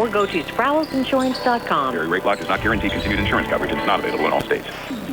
or go to SproulsInsurance.com. Area rate block does not guarantee continued insurance coverage. It's not available in all states.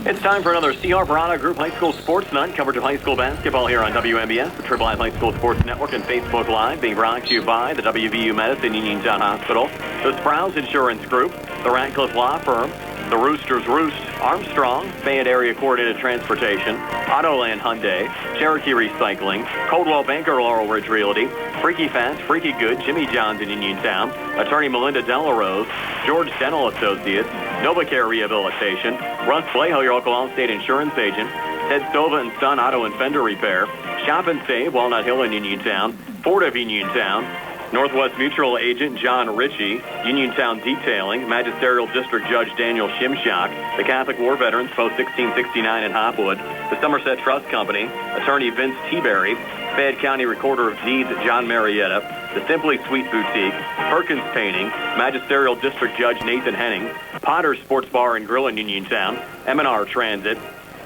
It's time for another C. Verano Group High School Sports Night. Coverage of high school basketball here on WMBS, the Triple I High School Sports Network, and Facebook Live, being brought to you by the WVU Medicine Uniontown Hospital, the Sprouse Insurance Group, the Radcliffe Law Firm, the Roosters Roost, Armstrong, Fayette Area Coordinated Transportation, Autoland Hyundai, Cherokee Recycling, Coldwell Banker Laurel Ridge Realty, Freaky Fast, Freaky Good, Jimmy John's in Uniontown, Attorney Melinda Delarose, George Dental Associates, NovaCare Rehabilitation, Russ Blejo, your local Allstate Insurance agent, Ted Sova and Son Auto and Fender Repair, Shop and Save, Walnut Hill in Uniontown, Ford of Uniontown, Northwest Mutual Agent John Ritchie, Uniontown Detailing, Magisterial District Judge Daniel Shimshock, the Catholic War Veterans Post 1669 in Hopwood, the Somerset Trust Company, Attorney Vince Teaberry, Fayette County Recorder of Deeds John Marietta, the Simply Sweet Boutique, Perkins Painting, Magisterial District Judge Nathan Henning, Potter's Sports Bar and Grill in Uniontown, M&R Transit,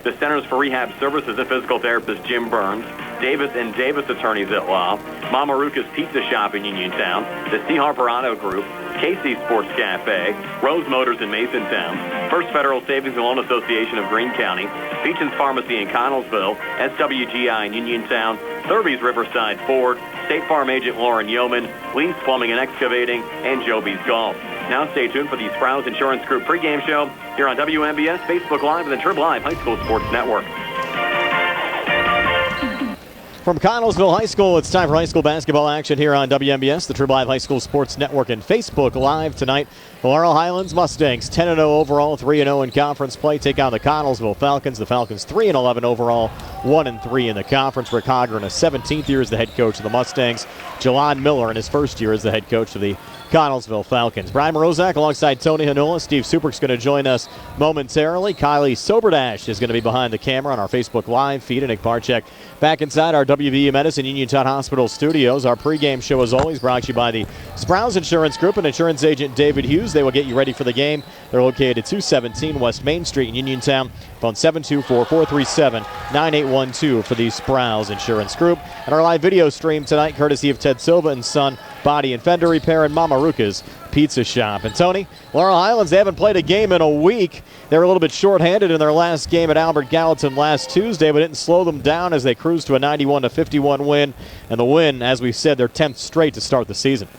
the Centers for Rehab Services and Physical Therapist Jim Burns, Davis and Davis Attorneys at Law, Maruca's Pizza Shop in Uniontown, the C. Harper Auto Group, Casey's Sports Cafe, Rose Motors in Masontown, First Federal Savings and Loan Association of Greene County, Beecham's Pharmacy in Connellsville, SWGI in Uniontown, Thurby's Riverside Ford, State Farm Agent Lauren Yeoman, Lee's Plumbing and Excavating, and Joby's Golf. Now stay tuned for the Sprouse Insurance Group pregame show here on WMBS, Facebook Live, and the Triple Live High School Sports Network. From Connellsville High School, it's time for high school basketball action here on WMBS, the Triple Live High School Sports Network, and Facebook Live tonight. The Laurel Highlands Mustangs 10-0 overall, 3-0 in conference play, take on the Connellsville Falcons. The Falcons 3-11 overall, 1-3 in the conference. Rick Hogger in his 17th year as the head coach of the Mustangs. Jalon Miller in his first year as the head coach of the Connellsville Falcons. Brian Morozak alongside Tony Hanula. Steve Superk's going to join us momentarily. Kylie Soberdash is going to be behind the camera on our Facebook Live feed. And Nick Parchek back inside our WVU Medicine Uniontown Hospital studios. Our pregame show, as always, brought to you by the Sprouse Insurance Group and insurance agent David Hughes. They will get you ready for the game. They're located at 217 West Main Street in Uniontown. Phone 724-437-9812 for the Sprouse Insurance Group. And our live video stream tonight, courtesy of Ted Sova and Son Body and Fender Repair and Maruca's Pizza Shop. And Tony, Laurel Highlands, they haven't played a game in a week. They were a little bit shorthanded in their last game at Albert Gallatin last Tuesday, but didn't slow them down as they cruised to a 91-51 win. And the win, as we said, their 10th straight to start the season.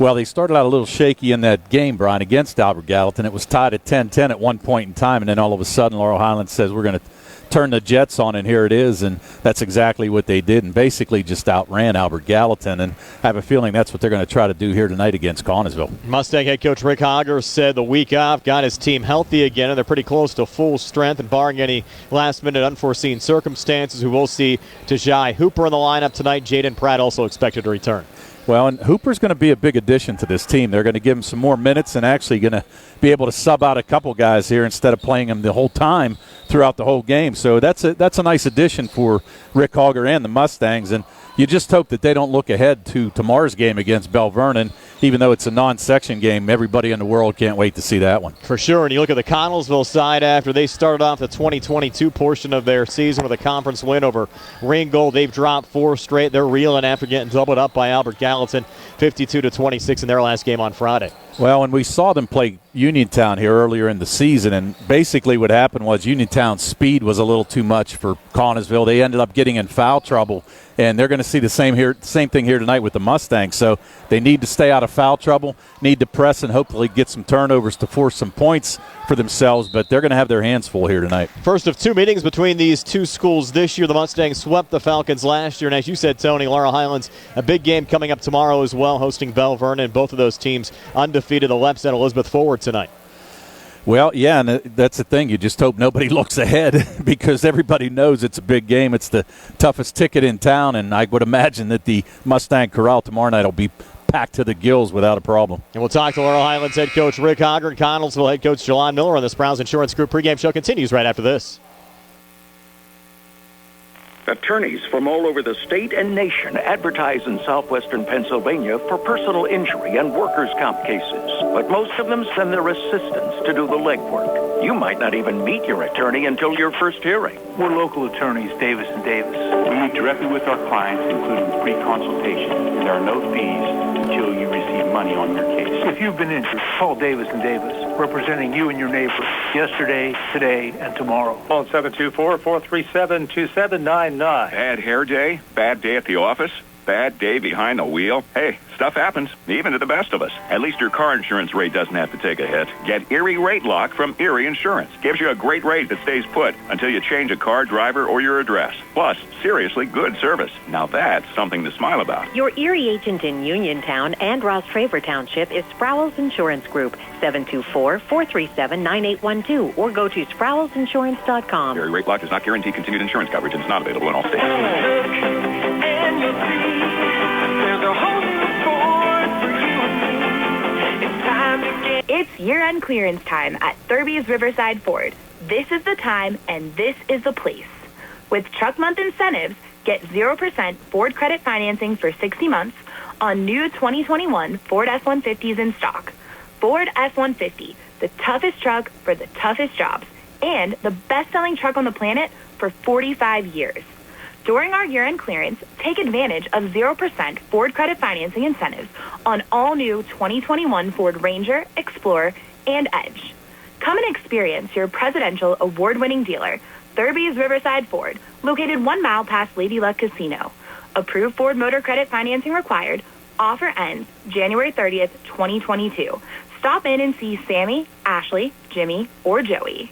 Well, they started out a little shaky in that game, Brian, against Albert Gallatin. It was tied at 10-10 at one point in time, and then all of a sudden Laurel Highlands says we're going to turn the Jets on, and here it is, and that's exactly what they did, and basically just outran Albert Gallatin, and I have a feeling that's what they're going to try to do here tonight against Connellsville. Mustang head coach Rick Hogger said the week off got his team healthy again, and they're pretty close to full strength, and barring any last-minute unforeseen circumstances, we will see Tajai Hooper in the lineup tonight. Jaden Pratt also expected to return. Well, and Hooper's going to be a big addition to this team. They're going to give him some more minutes and actually going to be able to sub out a couple guys here instead of playing him the whole time throughout the whole game. So that's a nice addition for Rick Hogger and the Mustangs. And you just hope that they don't look ahead to tomorrow's game against Bell Vernon. Even though it's a non-section game, everybody in the world can't wait to see that one. For sure, and you look at the Connellsville side after they started off the 2022 portion of their season with a conference win over Ringgold. They've dropped 4 straight. They're reeling after getting doubled up by Albert Gallatin, 52-26 in their last game on Friday. Well, and we saw them play Uniontown here earlier in the season, and basically what happened was Uniontown's speed was a little too much for Connellsville. They ended up getting in foul trouble, and they're going to see the same thing here tonight with the Mustangs. So they need to stay out of foul trouble, need to press and hopefully get some turnovers to force some points for themselves, but they're going to have their hands full here tonight. First of 2 meetings between these two schools this year. The Mustangs swept the Falcons last year, and as you said, Tony, Laurel Highlands, a big game coming up tomorrow as well, hosting Bell Vernon. Both of those teams undefeated. The Leps at Elizabeth Forward tonight. Well, yeah, and that's the thing. You just hope nobody looks ahead because everybody knows it's a big game. It's the toughest ticket in town, and I would imagine that the Mustang Corral tomorrow night will be packed to the gills without a problem. And we'll talk to Laurel Highlands head coach Rick Hogger and Connellsville head coach Jalon Miller on the Sprouse Insurance Group pregame show continues right after this. Attorneys from all over the state and nation advertise in southwestern Pennsylvania for personal injury and workers' comp cases. But most of them send their assistants to do the legwork. You might not even meet your attorney until your first hearing. We're local attorneys, Davis & Davis. We meet directly with our clients, including free consultation, and there are no fees until you receive money on your case. If you've been injured, call Davis & Davis, representing you and your neighbor yesterday, today, and tomorrow. Phone 724-437-2799. Bad hair day? Bad day at the office? Bad day behind the wheel? Hey, stuff happens, even to the best of us. At least your car insurance rate doesn't have to take a hit. Get Erie Rate Lock from Erie Insurance. Gives you a great rate that stays put until you change a car, driver, or your address. Plus, seriously good service. Now that's something to smile about. Your Erie agent in Uniontown and Ross Traver Township is Sproul's Insurance Group, 724-437-9812, or go to sproulsinsurance.com. Erie Rate Lock does not guarantee continued insurance coverage and is not available in all states. It's year-end clearance time at Thurby's Riverside Ford. This is the time, and this is the place. With Truck Month incentives, get 0% Ford credit financing for 60 months on new 2021 Ford F-150s in stock. Ford F-150, the toughest truck for the toughest jobs, and the best-selling truck on the planet for 45 years. During our year-end clearance, take advantage of 0% Ford credit financing incentives on all new 2021 Ford Ranger, Explorer, and Edge. Come and experience your presidential award-winning dealer, Thurby's Riverside Ford, located 1 mile past Lady Luck Casino. Approved Ford Motor Credit financing required. Offer ends January 30th, 2022. Stop in and see Sammy, Ashley, Jimmy, or Joey.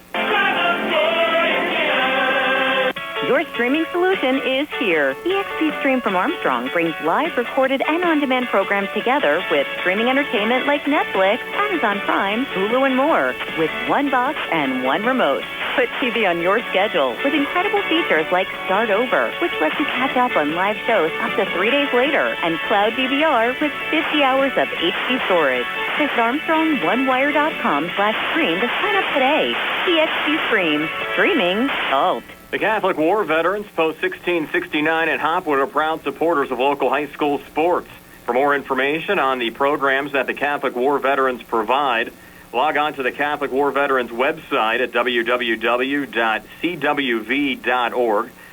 Your streaming solution is here. EXP Stream from Armstrong brings live, recorded, and on-demand programs together with streaming entertainment like Netflix, Amazon Prime, Hulu, and more, with one box and one remote. Put TV on your schedule with incredible features like Start Over, which lets you catch up on live shows up to 3 days later, and Cloud DVR with 50 hours of HD storage. Visit ArmstrongOneWire.com/stream to sign up today. EXP Stream. Streaming solved. The Catholic War Veterans, Post 1669 at Hopwood, are proud supporters of local high school sports. For more information on the programs that the Catholic War Veterans provide, log on to the Catholic War Veterans website at www.cwv.org.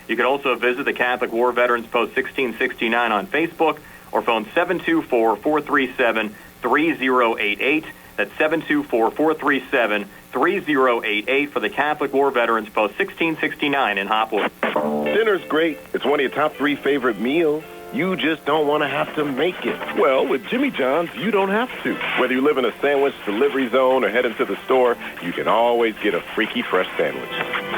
You can also visit the Catholic War Veterans Post 1669 on Facebook or phone 724-437-3088. That's 724-437-3088 for the Catholic War Veterans Post 1669 in Hopwood. Dinner's great. It's one of your top 3 favorite meals. You just don't want to have to make it. Well, with Jimmy John's, you don't have to. Whether you live in a sandwich delivery zone or head into the store, you can always get a freaky fresh sandwich.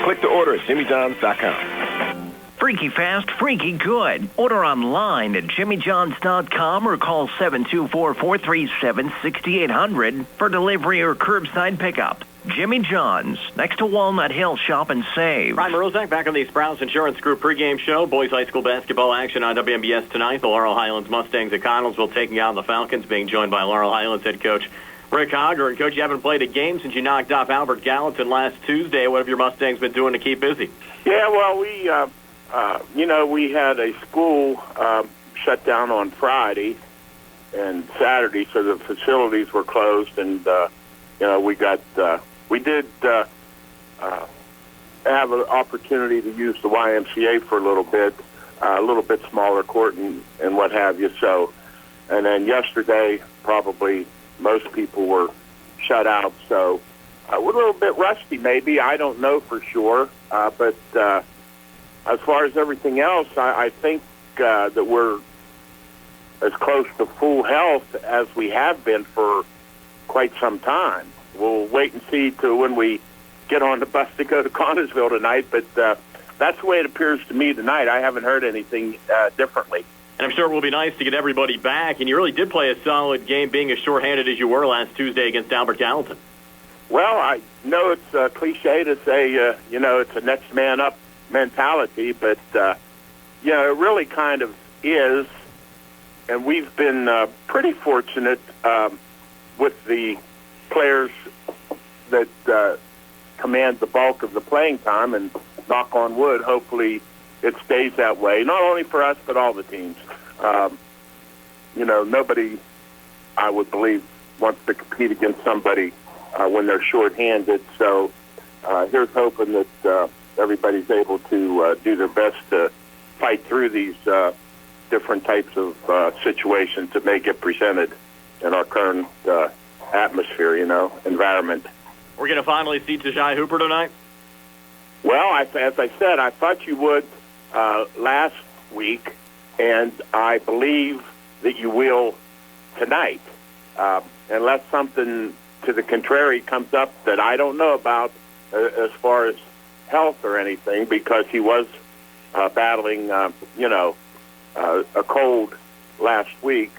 Click to order at jimmyjohns.com. Freaky fast, freaky good. Order online at jimmyjohns.com or call 724-437-6800 for delivery or curbside pickup. Jimmy John's, next to Walnut Hill. Shop and save. Ryan Marozak back on the Sprouse Insurance Group pregame show. Boys high school basketball action on WMBS tonight. The Laurel Highlands Mustangs at Connellsville taking on the Falcons, being joined by Laurel Highlands head coach Rick Hogger. And, Coach, you haven't played a game since you knocked off Albert Gallatin last Tuesday. What have your Mustangs been doing to keep busy? Yeah, well, we had a school shut down on Friday and Saturday, so the facilities were closed, and we did have an opportunity to use the YMCA for a little bit smaller court and what have you. So, and then yesterday, probably most people were shut out. So we're a little bit rusty, maybe. I don't know for sure, but as far as everything else, I think that we're as close to full health as we have been for quite some time. We'll wait and see to when we get on the bus to go to Connellsville tonight, but that's the way it appears to me tonight. I haven't heard anything differently. And I'm sure it will be nice to get everybody back, and you really did play a solid game being as shorthanded as you were last Tuesday against Albert Gallatin. Well, I know it's a cliche to say, it's a next man up mentality, but, it really kind of is, and we've been pretty fortunate with the players that command the bulk of the playing time, and knock on wood, hopefully it stays that way, not only for us but all the teams. Nobody, I would believe, wants to compete against somebody when they're shorthanded, so here's hoping that everybody's able to do their best to fight through these different types of situations that may get presented in our current atmosphere, environment. We're going to finally see Tajai Hooper tonight? Well, as I said, I thought you would last week, and I believe that you will tonight, unless something to the contrary comes up that I don't know about as far as health or anything, because he was battling, a cold last week.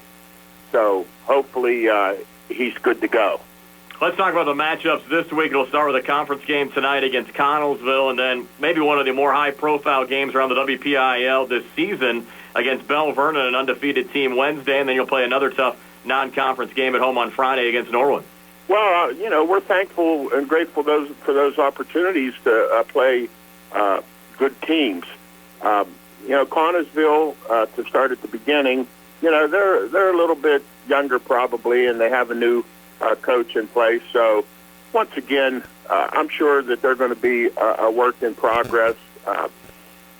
So hopefully he's good to go. Let's talk about the matchups this week. It'll start with a conference game tonight against Connellsville, and then maybe one of the more high-profile games around the WPIAL this season against Bell Vernon, an undefeated team, Wednesday, and then you'll play another tough non-conference game at home on Friday against Norwood. Well, we're thankful and grateful for those opportunities to play good teams. Connellsville, to start at the beginning, they're a little bit younger probably, and they have a new coach in place. So once again, I'm sure that they're going to be a work in progress.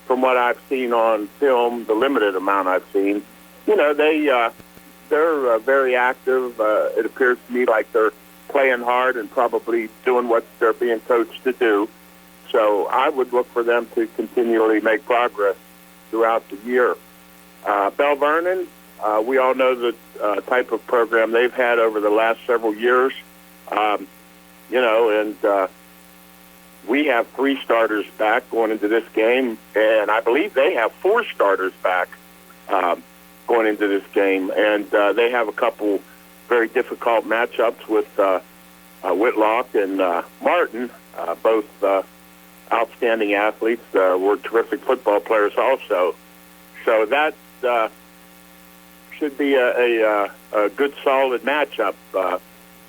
From what I've seen on film, the limited amount I've seen, they're very active. It appears to me like they're playing hard and probably doing what they're being coached to do. So I would look for them to continually make progress throughout the year. Bell Vernon, we all know the type of program they've had over the last several years, and we have 3 starters back going into this game, and I believe they have 4 starters back going into this game, and they have a couple very difficult matchups with Whitlock and Martin, both outstanding athletes, were terrific football players also. So that should be a good, solid matchup,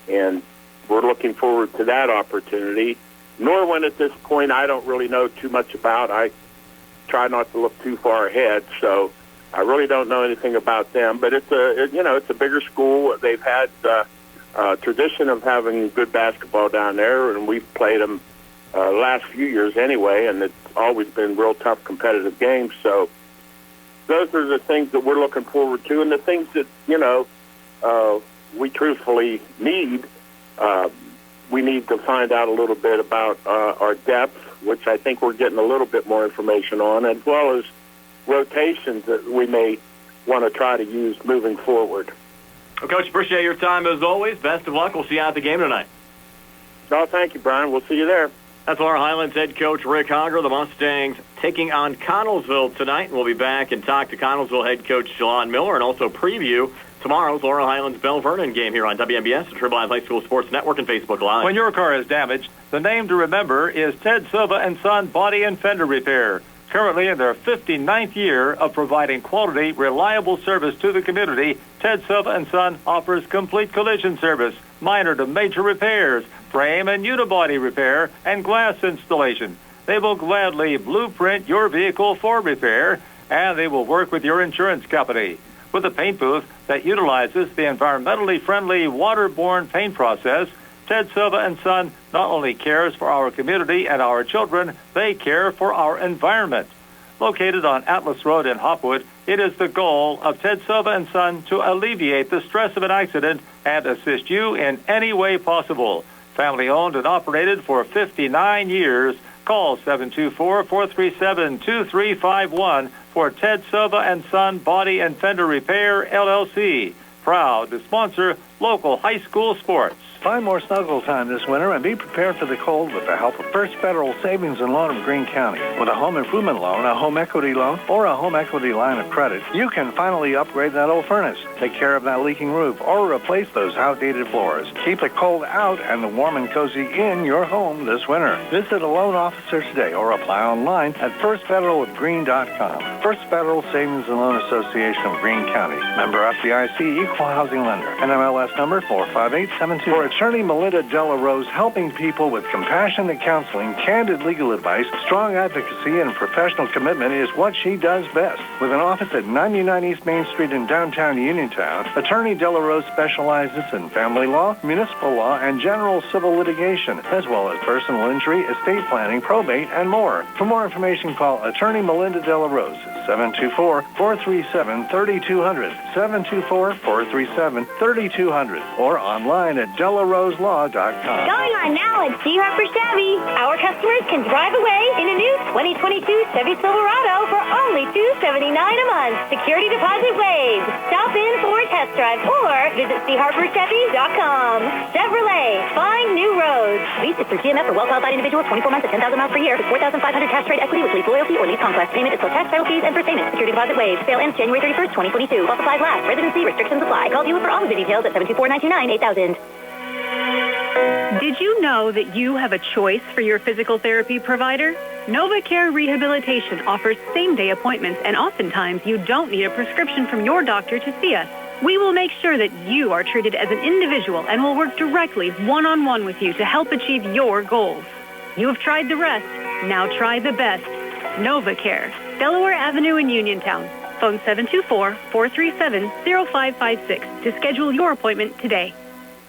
and we're looking forward to that opportunity. Norwood at this point, I don't really know too much about. I try not to look too far ahead, so I really don't know anything about them. But it's a bigger school. They've had a tradition of having good basketball down there, and we've played them the last few years anyway, and it's always been real tough competitive games. So those are the things that we're looking forward to, and the things that we truthfully need. We need to find out a little bit about our depth, which I think we're getting a little bit more information on, as well as rotations that we may want to try to use moving forward. Well, Coach, appreciate your time as always. Best of luck. We'll see you at the game tonight. No, thank you, Brian. We'll see you there. That's Laurel Highlands head coach Rick Hogger. The Mustangs taking on Connellsville tonight. And we'll be back and talk to Connellsville head coach Jelon Miller and also preview tomorrow's Laurel Highlands Bell Vernon game here on WMBS, the Triple I High School Sports Network, and Facebook Live. When your car is damaged, the name to remember is Ted Sova and Son Body and Fender Repair. Currently in their 59th year of providing quality, reliable service to the community, Ted Sova and Son offers complete collision service, minor to major repairs, frame and unibody repair, and glass installation. They will gladly blueprint your vehicle for repair, and they will work with your insurance company. With a paint booth that utilizes the environmentally friendly waterborne paint process, Ted Sova and Son not only cares for our community and our children, they care for our environment. Located on Atlas Road in Hopwood, it is the goal of Ted Sova and Son to alleviate the stress of an accident and assist you in any way possible. Family owned and operated for 59 years. Call 724-437-2351 for Ted Sova and Son Body and Fender Repair, LLC. Proud to sponsor local high school sports. Find more snuggle time this winter and be prepared for the cold with the help of First Federal Savings and Loan of Greene County. With a home improvement loan, a home equity loan, or a home equity line of credit, you can finally upgrade that old furnace, take care of that leaking roof, or replace those outdated floors. Keep the cold out and the warm and cozy in your home this winter. Visit a loan officer today or apply online at firstfederalofgreene.com. First Federal Savings and Loan Association of Greene County. Member FDIC, Equal Housing Lender. NMLS U.S. number 45872. For attorney Melinda Della Rose, helping people with compassionate counseling, candid legal advice, strong advocacy, and professional commitment is what she does best. With an office at 99 East Main Street in downtown Uniontown, attorney Della Rose specializes in family law, municipal law, and general civil litigation, as well as personal injury, estate planning, probate, and more. For more information, call attorney Melinda Della Rose, 724-437-3200, 724-437-3200, or online at DellaRoseLaw.com. Going on now at C. Harper Chevy. Our customers can drive away in a new 2022 Chevy Silverado for only $279 a month. Security deposit waived. Stop in for a test drive or visit CHarperChevy.com. Chevrolet, find new roads. Lease is through GMF for well-qualified individuals, 24 months at 10,000 miles per year with 4,500 cash trade equity with lease loyalty or lease conquest. Payment is plus tax, title fees, and first payment. Security deposit waived. Sale ends January 31st, 2022. While supplies last. Residency restrictions apply. Call dealer for all of the details at 724-929-8000. Did you know that you have a choice for your physical therapy provider? NovaCare Rehabilitation offers same-day appointments, and oftentimes you don't need a prescription from your doctor to see us. We will make sure that you are treated as an individual and will work directly one-on-one with you to help achieve your goals. You have tried the rest. Now try the best. NovaCare, Delaware Avenue in Uniontown. Phone 724-437-0556 to schedule your appointment today.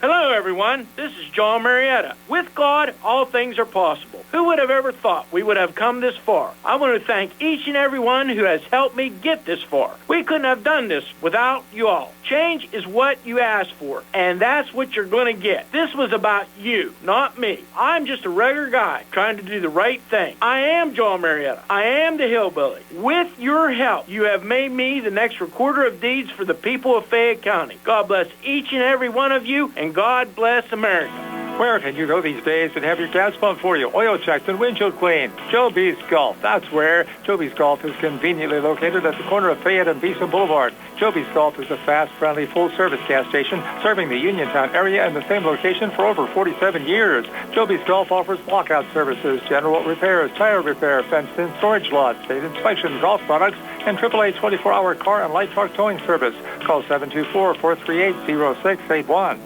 Hello, everyone. This is John Marietta. With God, all things are possible. Who would have ever thought we would have come this far? I want to thank each and every one who has helped me get this far. We couldn't have done this without you all. Change is what you ask for, and that's what you're going to get. This was about you, not me. I'm just a regular guy trying to do the right thing. I am John Marietta. I am the hillbilly. With your help, you have made me the next recorder of deeds for the people of Fayette County. God bless each and every one of you, and God bless America. Where can you go these days and have your gas pumped for you, oil checked, and windshield cleaned? Joby's Golf. That's where. Joby's Golf is conveniently located at the corner of Fayette and Beeson Boulevard. Joby's Golf is a fast, friendly, full-service gas station serving the Uniontown area in the same location for over 47 years. Joby's Golf offers lockout services, general repairs, tire repair, fenced-in storage lots, state inspection, golf products, and AAA 24-hour car and light truck towing service. Call 724-438-0681.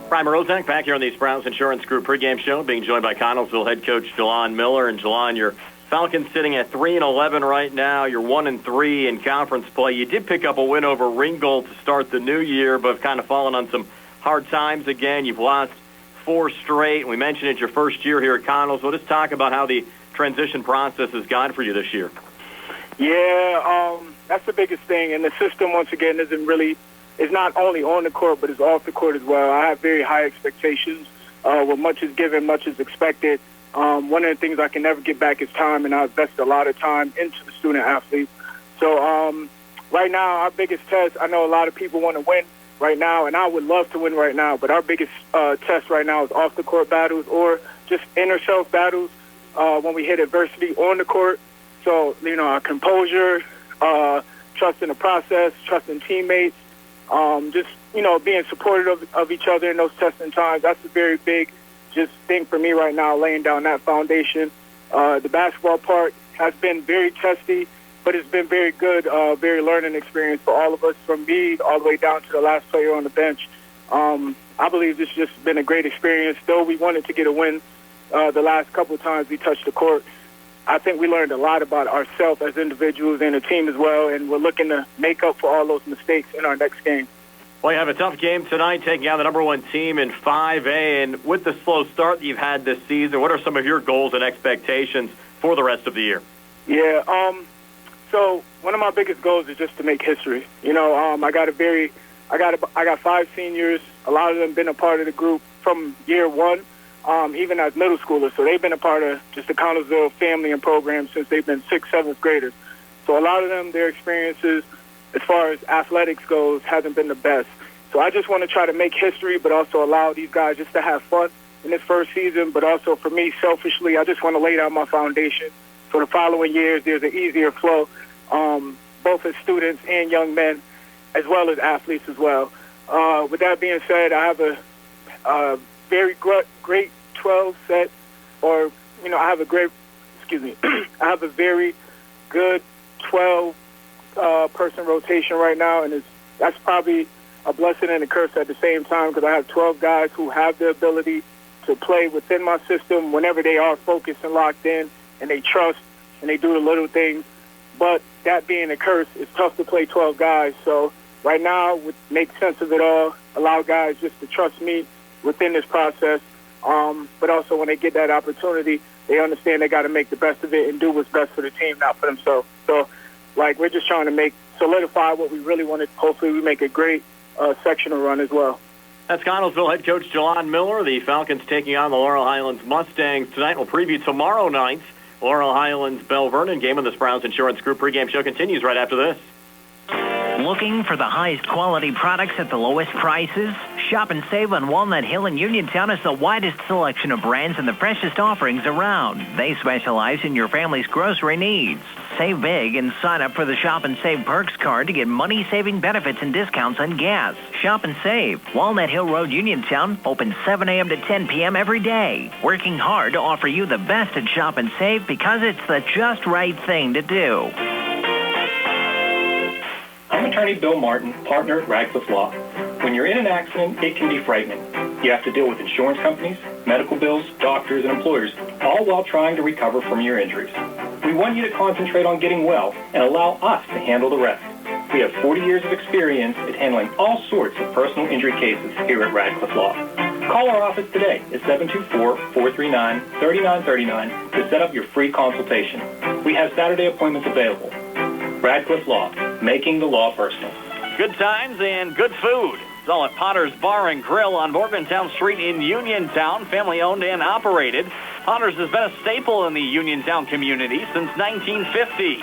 Brian Marozak back here on the Sprouse Insurance Group pregame show, being joined by Connellsville head coach Jelon Miller. And Jelon, your Falcons sitting at 3-11 right now. You're 1-3 in conference play. You did pick up a win over Ringgold to start the new year, but have kind of fallen on some hard times again. You've lost 4 straight. We mentioned it's your first year here at Connellsville. Just talk about how the transition process has gone for you this year. Yeah, that's the biggest thing. And the system, once again, is not only on the court, but is off the court as well. I have very high expectations. Where much is given, much is expected. One of the things I can never get back is time, and I invest a lot of time into the student-athlete. So right now, our biggest test, I know a lot of people want to win right now, and I would love to win right now, but our biggest test right now is off-the-court battles or just inner self battles when we hit adversity on the court. So, our composure, trust in the process, trust in teammates, being supportive of each other in those testing times. That's a very big thing for me right now, laying down that foundation. The basketball part has been very testy, but it's been very good, very learning experience for all of us, from me all the way down to the last player on the bench. I believe this has just been a great experience. Though we wanted to get a win the last couple of times we touched the court, I think we learned a lot about ourselves as individuals and the team as well, and we're looking to make up for all those mistakes in our next game. Well, you have a tough game tonight, taking on the number 1 team in 5A. And with the slow start that you've had this season, what are some of your goals and expectations for the rest of the year? Yeah, so one of my biggest goals is just to make history. I got 5 seniors. A lot of them been a part of the group from year 1. Even as middle schoolers. So they've been a part of just the Connellsville family and program since they've been 6th, 7th graders. So a lot of them, their experiences as far as athletics goes hasn't been the best. So I just want to try to make history, but also allow these guys just to have fun in this first season. But also for me, selfishly, I just want to lay down my foundation for the following years. There's an easier flow, both as students and young men, as well as athletes as well. With that being said, I have a very great 12 set, or I have a very good 12 person rotation right now, and that's probably a blessing and a curse at the same time because I have 12 guys who have the ability to play within my system whenever they are focused and locked in, and they trust and they do the little things. But that being a curse, it's tough to play 12 guys. So right now, would make sense of it all, allow guys just to trust me within this process. But also when they get that opportunity, they understand they got to make the best of it and do what's best for the team, not for themselves. So, like, we're just trying to solidify what we really wanted. Hopefully we make a great sectional run as well. That's Connellsville head coach Jelon Miller. The Falcons taking on the Laurel Highlands Mustangs tonight. We'll preview tomorrow night's Laurel Highlands Bell Vernon game, and the Sprouse Insurance Group pregame show continues right after this. Looking for the highest quality products at the lowest prices? Shop and save on Walnut Hill and Uniontown has the widest selection of brands and the freshest offerings around. They specialize in your family's grocery needs. Save big and sign up for the Shop and Save Perks card to get money-saving benefits and discounts on gas. Shop and save. Walnut Hill Road, Uniontown, open 7 a.m. to 10 p.m. every day. Working hard to offer you the best at Shop and Save because it's the just right thing to do. I'm attorney Bill Martin, partner at Radcliffe Law. When you're in an accident, it can be frightening. You have to deal with insurance companies, medical bills, doctors, and employers, all while trying to recover from your injuries. We want you to concentrate on getting well and allow us to handle the rest. We have 40 years of experience at handling all sorts of personal injury cases here at Radcliffe Law. Call our office today at 724-439-3939 to set up your free consultation. We have Saturday appointments available. Radcliffe Law, making the law personal. Good times and good food. It's all at Potter's Bar and Grill on Morgantown Street in Uniontown, family owned and operated. Potter's has been a staple in the Uniontown community since 1950.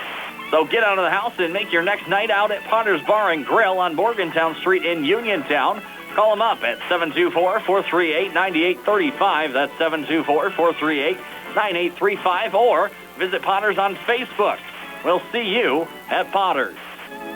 So get out of the house and make your next night out at Potter's Bar and Grill on Morgantown Street in Uniontown. Call them up at 724-438-9835. That's 724-438-9835. Or visit Potter's on Facebook. We'll see you at Potter's.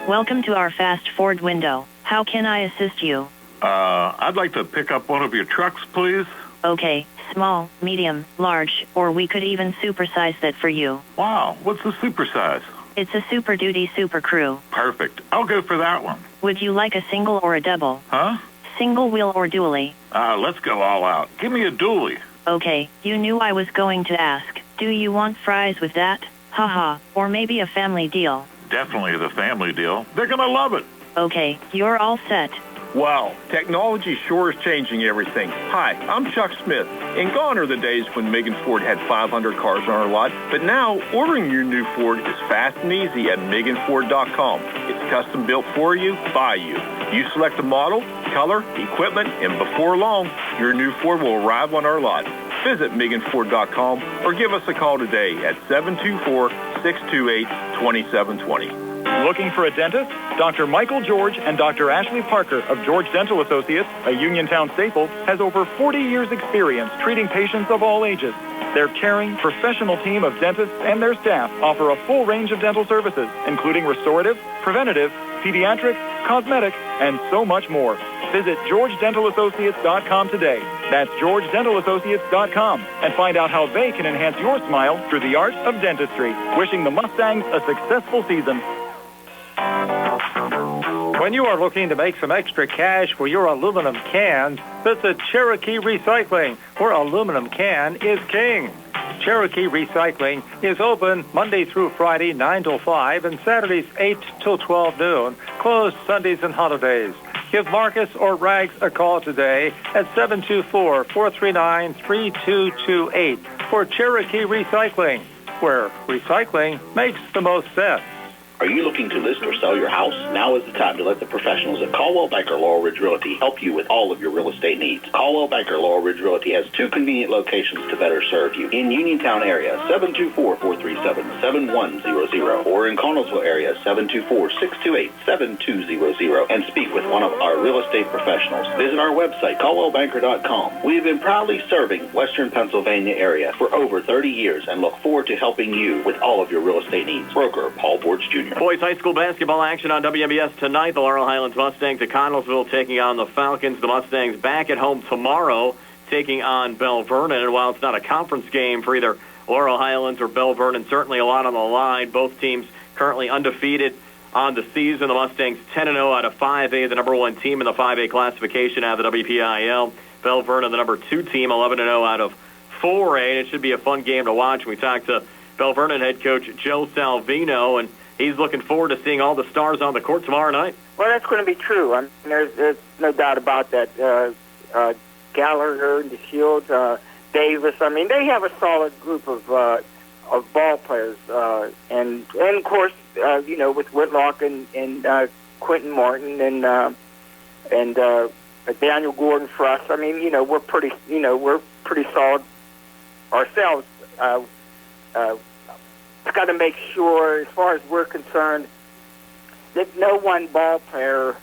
Welcome to our fast Ford window. How can I assist you? I'd like to pick up one of your trucks, please. Okay, small, medium, large, or we could even supersize that for you. Wow, what's the supersize? It's a Super Duty Super Crew. Perfect. I'll go for that one. Would you like a single or a double? Huh? Single wheel or dually? Let's go all out. Give me a dually. Okay, you knew I was going to ask. Do you want fries with that? Haha, or maybe a family deal. Definitely the family deal. They're going to love it. Okay, you're all set. Wow, technology sure is changing everything. Hi, I'm Chuck Smith, and gone are the days when Megan Ford had 500 cars on her lot, but now ordering your new Ford is fast and easy at MeganFord.com. It's custom built for you, by you. You select a model, color, equipment, and before long, your new Ford will arrive on our lot. Visit MeganFord.com or give us a call today at 724-628-2720. Looking for a dentist? Dr. Michael George and Dr. Ashley Parker of George Dental Associates, a Uniontown staple, has over 40 years' experience treating patients of all ages. Their caring, professional team of dentists and their staff offer a full range of dental services, including restorative, preventative, pediatric, cosmetic, and so much more. Visit GeorgeDentalAssociates.com today. That's GeorgeDentalAssociates.com and find out how they can enhance your smile through the art of dentistry. Wishing the Mustangs a successful season. When you are looking to make some extra cash for your aluminum cans, visit Cherokee Recycling, where aluminum can is king. Cherokee Recycling is open Monday through Friday, 9 till 5, and Saturdays, 8 till 12 noon, closed Sundays and holidays. Give Marcus or Rags a call today at 724-439-3228 for Cherokee Recycling, where recycling makes the most sense. Are you looking to list or sell your house? Now is the time to let the professionals at Caldwell Banker Laurel Ridge Realty help you with all of your real estate needs. Caldwell Banker Laurel Ridge Realty has two convenient locations to better serve you. In Uniontown area, 724-437-7100, or in Connellsville area, 724-628-7200, and speak with one of our real estate professionals. Visit our website, caldwellbanker.com. We have been proudly serving Western Pennsylvania area for over 30 years and look forward to helping you with all of your real estate needs. Broker Paul Borge Jr. Boys high school basketball action on WMBS tonight. The Laurel Highlands Mustangs at Connellsville taking on the Falcons. The Mustangs back at home tomorrow taking on Bell Vernon. And while it's not a conference game for either Laurel Highlands or Bell Vernon, certainly a lot on the line. Both teams currently undefeated on the season. The Mustangs 10-0 out of 5A, the number 1 team in the 5A classification out of the WPIAL. Bell Vernon, the number 2 team, 11-0 out of 4A. And it should be a fun game to watch. We talked to Bell Vernon head coach Joe Salvino, and he's looking forward to seeing all the stars on the court tomorrow night. Well, that's going to be true. I mean, there's no doubt about that. Gallagher, DeShields, Davis. I mean, they have a solid group of ball players, and of course, with Whitlock and Quentin Martin and Daniel Gordon for us. I mean, we're pretty solid ourselves. It's got to make sure, as far as we're concerned, that no one ball player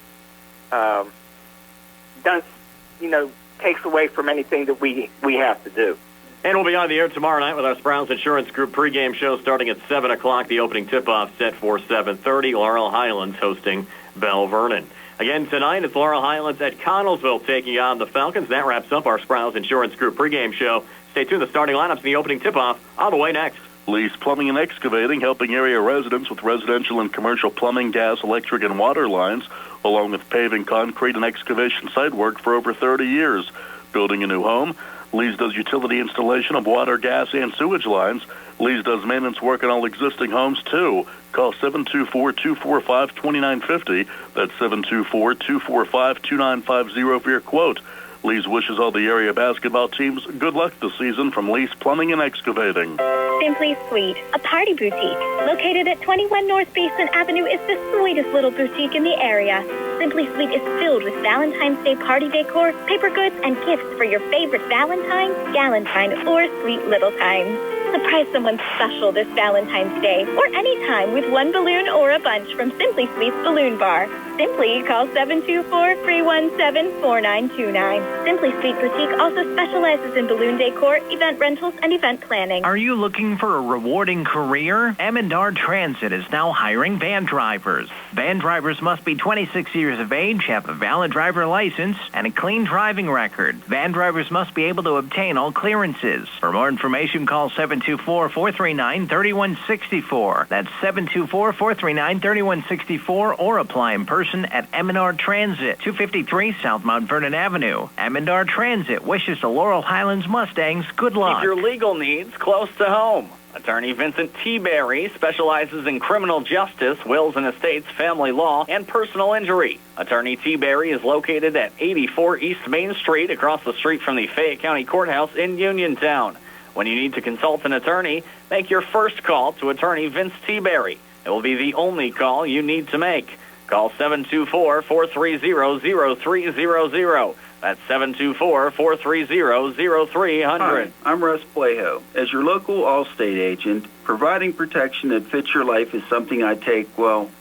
takes away from anything that we have to do. And we'll be on the air tomorrow night with our Sprouse Insurance Group pregame show starting at 7 o'clock. The opening tip-off set for 7:30. Laurel Highlands hosting Bell Vernon. Again, tonight it's Laurel Highlands at Connellsville taking on the Falcons. That wraps up our Sprouse Insurance Group pregame show. Stay tuned. The starting lineups and the opening tip-off on the way next. Lee's Plumbing and Excavating, helping area residents with residential and commercial plumbing, gas, electric, and water lines, along with paving, concrete, and excavation site work for over 30 years. Building a new home, Lee's does utility installation of water, gas, and sewage lines. Lee's does maintenance work on all existing homes, too. Call 724-245-2950. That's 724-245-2950 for your quote. Lee's wishes all the area basketball teams good luck this season from Lee's Plumbing and Excavating. Simply Sweet, a party boutique. Located at 21 North Basin Avenue, is the sweetest little boutique in the area. Simply Sweet is filled with Valentine's Day party decor, paper goods, and gifts for your favorite Valentine, Galentine, or sweet little time. Surprise someone special this Valentine's Day, or anytime with one balloon or a bunch from Simply Sweet's Balloon Bar. Simply call 724-317-4929. Simply Sweet Boutique also specializes in balloon decor, event rentals, and event planning. Are you looking for a rewarding career? M&R Transit is now hiring van drivers. Van drivers must be 26 years of age, have a valid driver license, and a clean driving record. Van drivers must be able to obtain all clearances. For more information, call 724-439-3164. That's 724-439-3164, or apply in person at M&R Transit, 253 South Mount Vernon Avenue. M&R Transit wishes the Laurel Highlands Mustangs good luck. Keep your legal needs close to home. Attorney Vincent T. Berry specializes in criminal justice, wills and estates, family law, and personal injury. Attorney T. Berry is located at 84 East Main Street, across the street from the Fayette County Courthouse in Uniontown. When you need to consult an attorney, make your first call to Attorney Vince T. Berry. It will be the only call you need to make. Call 724-430-0300. That's 724-430-0300. Hi, I'm Russ Bleho. As your local Allstate agent, providing protection that fits your life is something I take,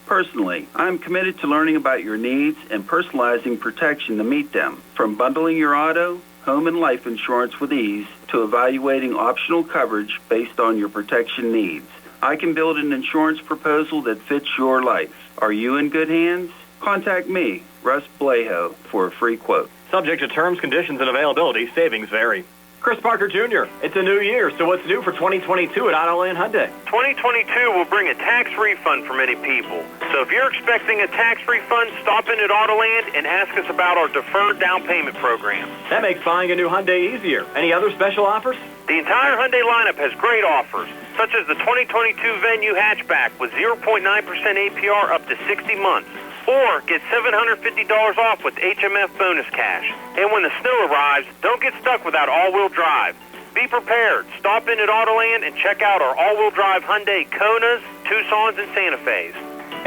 personally. I'm committed to learning about your needs and personalizing protection to meet them. From bundling your auto, home, and life insurance with ease to evaluating optional coverage based on your protection needs. I can build an insurance proposal that fits your life. Are you in good hands? Contact me, Russ Bleho, for a free quote. Subject to terms, conditions, and availability. Savings vary. Chris Parker Jr., it's a new year, so what's new for 2022 at Autoland Hyundai? 2022 will bring a tax refund for many people. So if you're expecting a tax refund, stop in at Autoland and ask us about our deferred down payment program. That makes buying a new Hyundai easier. Any other special offers? The entire Hyundai lineup has great offers, such as the 2022 Venue hatchback with 0.9% APR up to 60 months. Or get $750 off with HMF bonus cash. And when the snow arrives, don't get stuck without all-wheel drive. Be prepared. Stop in at Autoland and check out our all-wheel drive Hyundai Konas, Tucsons, and Santa Fe's.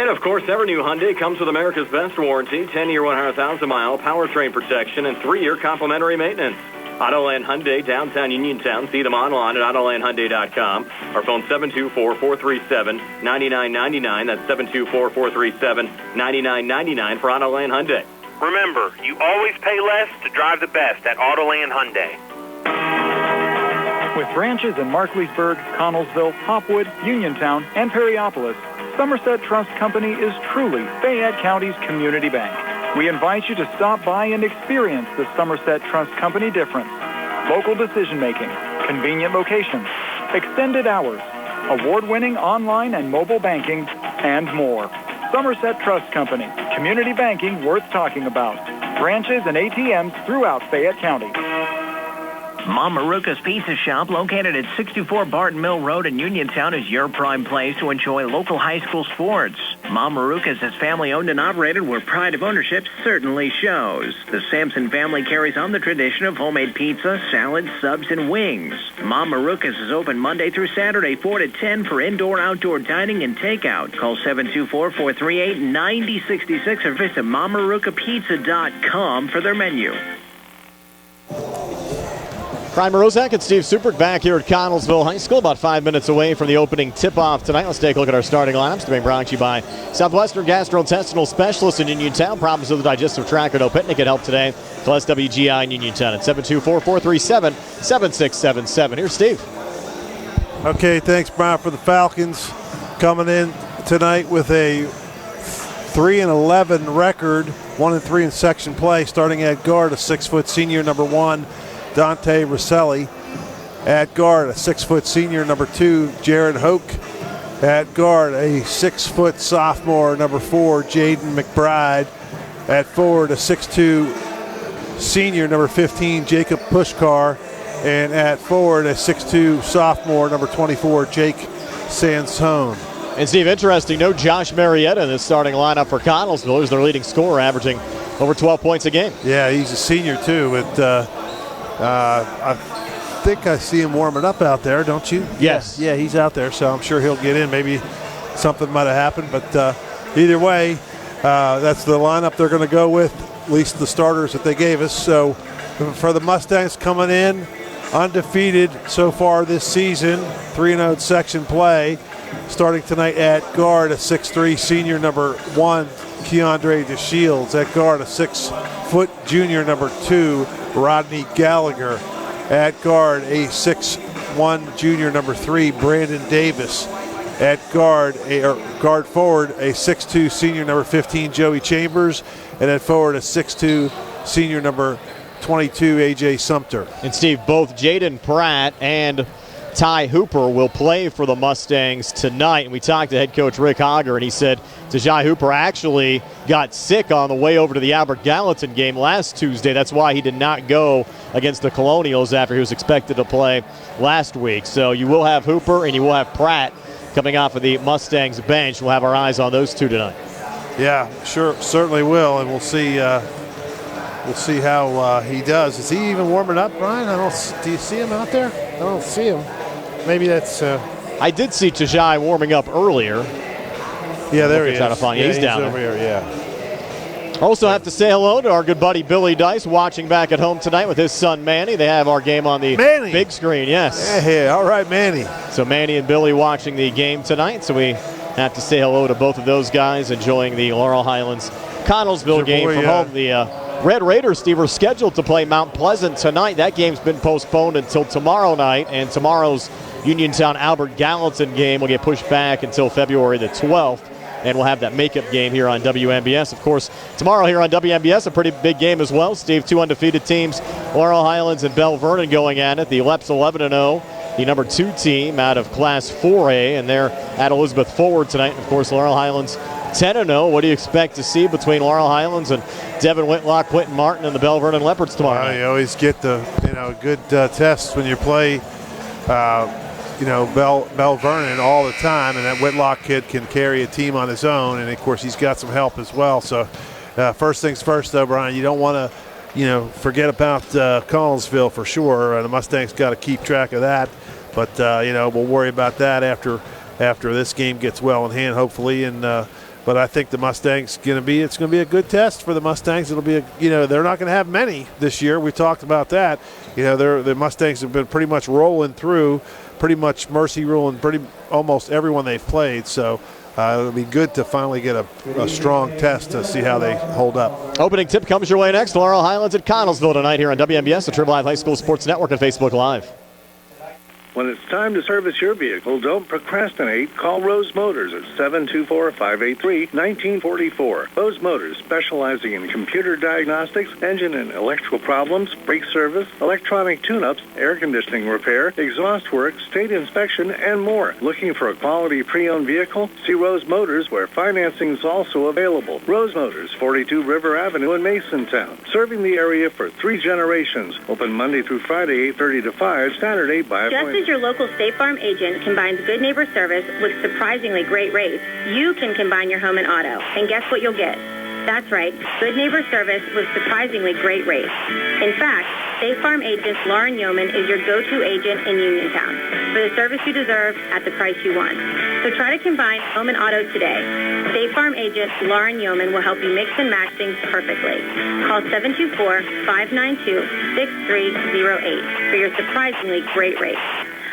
And, of course, every new Hyundai comes with America's best warranty, 10-year, 100,000-mile powertrain protection, and 3-year complimentary maintenance. Autoland Hyundai, downtown Uniontown. See them online at AutolandHyundai.com. Our phone 724-437-9999. That's 724-437-9999 for Autoland Hyundai. Remember, you always pay less to drive the best at Autoland Hyundai. With branches in Markleysburg, Connellsville, Hopwood, Uniontown, and Perryopolis, Somerset Trust Company is truly Fayette County's community bank. We invite you to stop by and experience the Somerset Trust Company difference. Local decision-making, convenient locations, extended hours, award-winning online and mobile banking, and more. Somerset Trust Company, community banking worth talking about. Branches and ATMs throughout Fayette County. Mom Maruca's Pizza Shop, located at 64 Barton Mill Road in Uniontown, is your prime place to enjoy local high school sports. Mom Maruca's is family-owned and operated, where pride of ownership certainly shows. The Sampson family carries on the tradition of homemade pizza, salads, subs, and wings. Mom Maruca's is open Monday through Saturday, 4 to 10 for indoor-outdoor dining and takeout. Call 724-438-9066 or visit MomMarucaPizza.com for their menu. Brian Morozak and Steve Supert back here at Connellsville High School, about 5 minutes away from the opening tip-off tonight. Let's take a look at our starting lineups. Being brought to you by Southwestern Gastrointestinal Specialists in Uniontown. Problems with the digestive tract or no picnic can help today. Call SWGI in Uniontown at 724-437-7677. Here's Steve. Okay, thanks, Brian, for the Falcons. Coming in tonight with a 3-11 record, 1-3 in section play. Starting at guard, a 6-foot senior, number 1. Dante Rosselli. At guard, a 6-foot senior, number 2, Jared Hoke. At guard, a 6-foot sophomore, number 4, Jaden McBride. At forward, a 6'2 senior, number 15, Jacob Pushkar. And at forward, a 6'2 sophomore, number 24, Jake Sansone. And Steve, interesting, no Josh Marietta in the starting lineup for Connellsville. He's their leading scorer, averaging over 12 points a game. Yeah, he's a senior too, but I think I see him warming up out there, don't you? Yes. Yeah, he's out there, so I'm sure he'll get in. Maybe something might have happened, but either way, that's the lineup they're going to go with, at least the starters that they gave us. So for the Mustangs coming in, undefeated so far this season, 3-0 section play. Starting tonight at guard, a 6'3 senior, number 1, Keandre DeShields. At guard, a 6-foot junior, number 2, Rodney Gallagher. At guard, a 6'1 junior, number 3, Brandon Davis. At guard, guard forward, a 6'2 senior, number 15, Joey Chambers. And at forward, a 6'2 senior, number 22, AJ Sumter. And Steve, both Jaden Pratt and Ty Hooper will play for the Mustangs tonight. And we talked to head coach Rick Hogger, and he said Tajai Hooper actually got sick on the way over to the Albert Gallatin game last Tuesday. That's why he did not go against the Colonials after he was expected to play last week. So you will have Hooper and you will have Pratt coming off of the Mustangs bench. We'll have our eyes on those two tonight. Yeah, sure, certainly will, and we'll see how he does. Is he even warming up, Brian? Do you see him out there? I don't see him. Maybe that's. I did see Tajai warming up earlier. Yeah, there he is. Yeah, he's down over there. here. Yeah. Also have to say hello to our good buddy Billy Dice, watching back at home tonight with his son Manny. They have our game on the big screen. Yes. Yeah, all right, Manny. So Manny and Billy watching the game tonight. So we have to say hello to both of those guys enjoying the Laurel Highlands Connellsville game from home. The Red Raiders, Steve, are scheduled to play Mount Pleasant tonight. That game's been postponed until tomorrow night, and tomorrow's Uniontown Albert Gallatin game will get pushed back until February the 12th, and we'll have that makeup game here on WMBS. Of course, tomorrow here on WMBS, a pretty big game as well. Steve, 2 undefeated teams, Laurel Highlands and Bell Vernon going at it. The Leps 11-0, the number 2 team out of Class 4A, and they're at Elizabeth Forward tonight. And of course, Laurel Highlands 10-0. What do you expect to see between Laurel Highlands and Devin Whitlock, Quentin Martin, and the Bell Vernon Leopards tomorrow night? You always get the good tests when you play Bell Vernon all the time, and that Whitlock kid can carry a team on his own, and of course he's got some help as well. So first things first, though, Brian, you don't want to forget about Connellsville for sure. The Mustangs got to keep track of that, but we'll worry about that after this game gets well in hand, hopefully. And but I think the Mustangs it's going to be a good test for the Mustangs. It'll be they're not going to have many this year. We talked about that. The Mustangs have been pretty much rolling through, pretty much mercy ruling almost everyone they've played. So it'll be good to finally get a strong test to see how they hold up. Opening tip comes your way next. Laurel Highlands at Connellsville tonight here on WMBS, the Triple I High School Sports Network, and Facebook Live. When it's time to service your vehicle, don't procrastinate. Call Rose Motors at 724-583-1944. Rose Motors, specializing in computer diagnostics, engine and electrical problems, brake service, electronic tune-ups, air conditioning repair, exhaust work, state inspection, and more. Looking for a quality pre-owned vehicle? See Rose Motors, where financing is also available. Rose Motors, 42 River Avenue in Masontown. Serving the area for 3 generations. Open Monday through Friday, 8:30 to 5, Saturday by Just appointment. as your local State Farm agent combines good neighbor service with surprisingly great rates, you can combine your home and auto. And guess what you'll get? That's right, good neighbor service with surprisingly great rates. In fact, State Farm agent Lauren Yeoman is your go-to agent in Uniontown for the service you deserve at the price you want. So try to combine home and auto today. State Farm agent Lauren Yeoman will help you mix and match things perfectly. Call 724-592-6308 for your surprisingly great rates.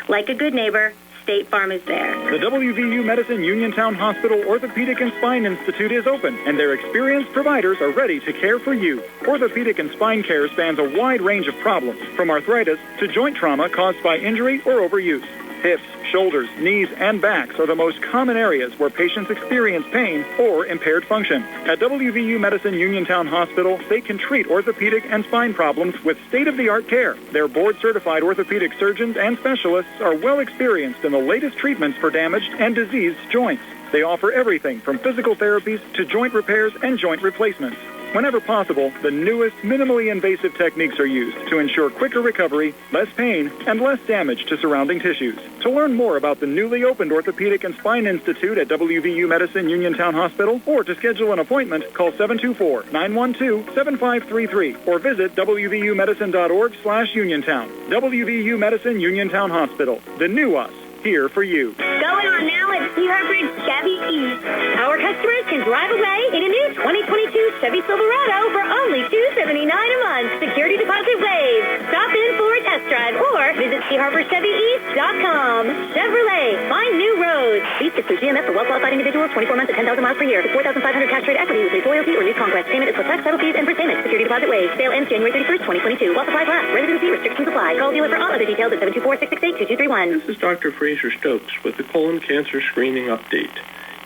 Like a good neighbor, State Farm is there. The WVU Medicine Uniontown Hospital Orthopedic and Spine Institute is open, and their experienced providers are ready to care for you. Orthopedic and spine care spans a wide range of problems, from arthritis to joint trauma caused by injury or overuse. Hips, shoulders, knees, and backs are the most common areas where patients experience pain or impaired function. At WVU Medicine Uniontown Hospital, they can treat orthopedic and spine problems with state-of-the-art care. Their board-certified orthopedic surgeons and specialists are well experienced in the latest treatments for damaged and diseased joints. They offer everything from physical therapies to joint repairs and joint replacements. Whenever possible, the newest, minimally invasive techniques are used to ensure quicker recovery, less pain, and less damage to surrounding tissues. To learn more about the newly opened Orthopedic and Spine Institute at WVU Medicine Uniontown Hospital, or to schedule an appointment, call 724-912-7533 or visit wvumedicine.org/Uniontown. WVU Medicine Uniontown Hospital. The new us. Here for you. Going on now at Sea Harbor Chevy East. Our customers can drive away in a new 2022 Chevy Silverado for only $279 a month. Security deposit waived. Stop in for a test drive or visit SeaHarborChevyEast.com. Chevrolet, find new roads. Lease is through GMF for well-qualified individuals, 24 months at 10,000 miles per year. With 4,500 cash trade equity with lease loyalty or lease conquest. Payment is for tax, title fees, and prepayment. Security deposit waived. Sale ends January 31st, 2022. While supplies last. Residency restrictions apply. Call dealer for all other details at 724-668-2231. This is Dr. Fraser Stokes with the colon cancer screening update.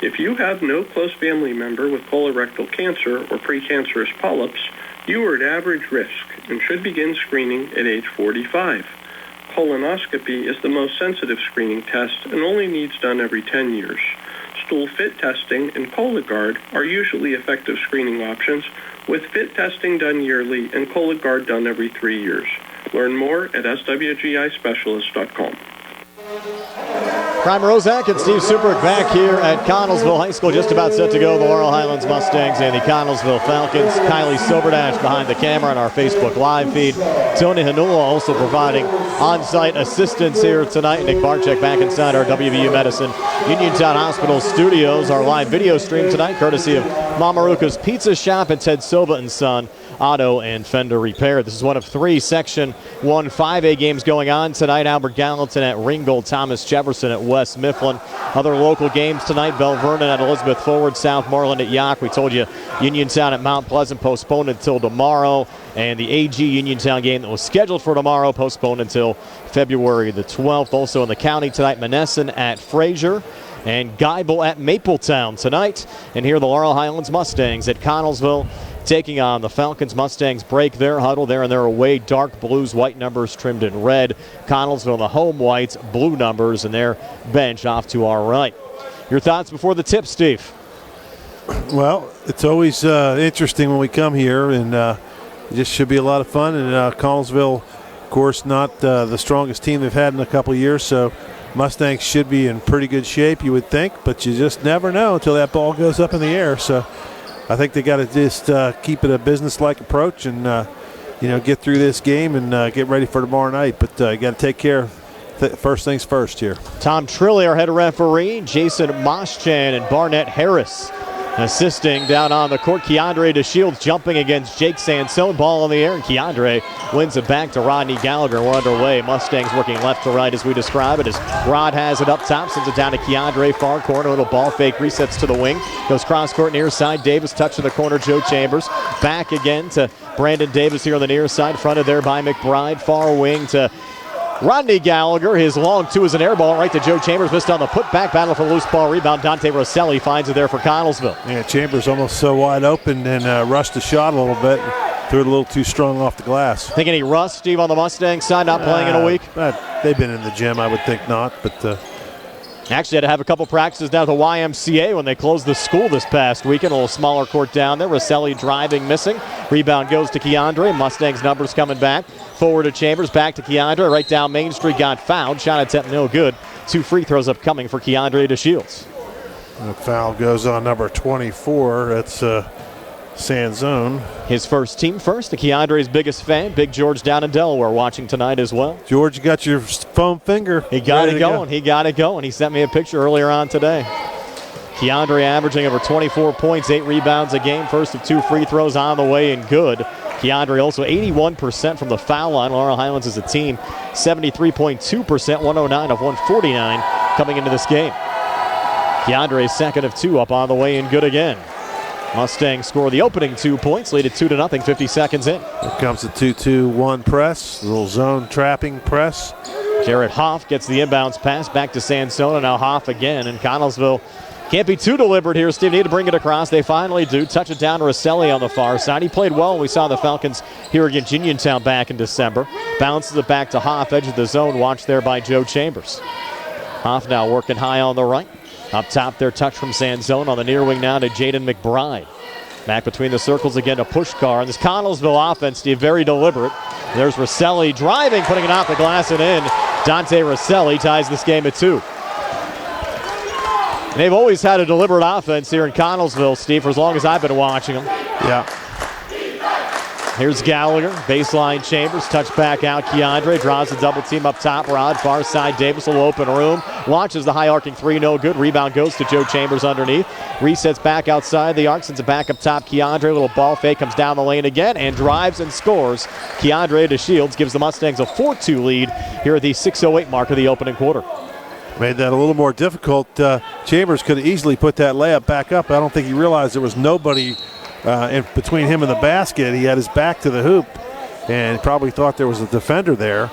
If you have no close family member with colorectal cancer or precancerous polyps, you are at average risk and should begin screening at age 45. Colonoscopy is the most sensitive screening test and only needs done every 10 years. Stool fit testing and Cologuard are usually effective screening options, with fit testing done yearly and Cologuard done every 3 years. Learn more at swgispecialist.com. Prime Rozak and Steve Superk back here at Connellsville High School, just about set to go. The Laurel Highlands Mustangs and the Connellsville Falcons. Kylie Soberdash behind the camera on our Facebook Live feed. Tony Hanula also providing on-site assistance here tonight. Nick Barczyk back inside our WVU Medicine Uniontown Hospital studios. Our live video stream tonight, courtesy of Maruca's Pizza Shop and Ted Sova and Son Auto and Fender Repair. This is one of 3 Section 1 5A games going on tonight. Albert Gallatin at Ringgold, Thomas Jefferson at West Mifflin. Other local games tonight, Bell Vernon at Elizabeth Forward, Southmoreland at Yock. We told you Uniontown at Mount Pleasant postponed until tomorrow. And the AG Uniontown game that was scheduled for tomorrow postponed until February the 12th. Also in the county tonight, Monessen at Fraser and Geibel at Mapletown tonight. And here the Laurel Highlands Mustangs at Connellsville taking on the Falcons. Mustangs break their huddle there in their away dark blues, white numbers trimmed in red. Connellsville, the home whites, blue numbers, and their bench off to our right. Your thoughts before the tip, Steve? Well, it's always interesting when we come here, and it just should be a lot of fun. And Connellsville, of course, not the strongest team they've had in a couple of years, so Mustangs should be in pretty good shape, you would think, but you just never know until that ball goes up in the air. So I think they got to just keep it a business-like approach and, get through this game and get ready for tomorrow night. But you got to take care of first things first here. Tom Trilly, our head referee, Jason Moschan and Barnett Harris assisting down on the court. Keandre DeShields jumping against Jake Sansone. Ball in the air, and Keandre wins it back to Rodney Gallagher. We're underway. Mustangs working left to right as we describe it, as Rod has it up top, sends it down to Keandre, far corner. Little ball fake, resets to the wing. Goes cross court near side. Davis touching the corner. Joe Chambers. Back again to Brandon Davis here on the near side. Fronted there by McBride. Far wing to Rodney Gallagher, his long two is an air ball right to Joe Chambers. Missed on the putback. Battle for the loose ball rebound. Dante Rosselli finds it there for Connellsville. Yeah, Chambers almost so wide open and rushed the shot a little bit. Threw it a little too strong off the glass. Think any rust, Steve, on the Mustang side, not playing in a week? They've been in the gym, I would think not. But actually had to have a couple practices down at the YMCA when they closed the school this past weekend. A little smaller court down there. Rosselli driving, missing. Rebound goes to Keandre. Mustangs numbers coming back. Forward to Chambers, back to Keandre. Right down Main Street, got fouled. Shot attempt no good. 2 free throws upcoming for Keandre DeShields. The foul goes on number 24. That's Sanzone. His first team first. Keandre's biggest fan, Big George down in Delaware, watching tonight as well. George, you got your foam finger. He got it going. He got it going. He sent me a picture earlier on today. Keandre averaging over 24 points, 8 rebounds a game. First of 2 free throws on the way and good. Keandre also 81% from the foul line. Laurel Highlands as a team, 73.2%, 109 of 149 coming into this game. Keandre's second of 2 up on the way and good again. Mustangs score the opening 2 points, lead it 2-0, 50 seconds in. Here comes the 2-2-1 press, little zone trapping press. Jared Hoff gets the inbounds pass back to Sansona. Now Hoff again, and Connellsville can't be too deliberate here. Steve need to bring it across. They finally do. Touch it down to Rosselli on the far side. He played well when we saw the Falcons here against Uniontown back in December. Bounces it back to Hoff, edge of the zone, watched there by Joe Chambers. Hoff now working high on the right. Up top there, touch from Sanzone on the near wing now to Jaden McBride. Back between the circles again to Pushkar. And this Connellsville offense, Steve, very deliberate. There's Rosselli driving, putting it off the glass and in. Dante Rosselli ties this game at 2. They've always had a deliberate offense here in Connellsville, Steve, for as long as I've been watching them. Yeah. Here's Gallagher, baseline Chambers, touch back out. Keandre draws the double team up top. Rod, far side, Davis will open room. Launches the high arcing 3, no good. Rebound goes to Joe Chambers underneath. Resets back outside the arc, sends it back up top. Keandre, little ball fake, comes down the lane again and drives and scores. Keandre DeShields gives the Mustangs a 4-2 lead here at the 6:08 mark of the opening quarter. Made that a little more difficult. Chambers could have easily put that layup back up. I don't think he realized there was nobody in between him and the basket. He had his back to the hoop and probably thought there was a defender there.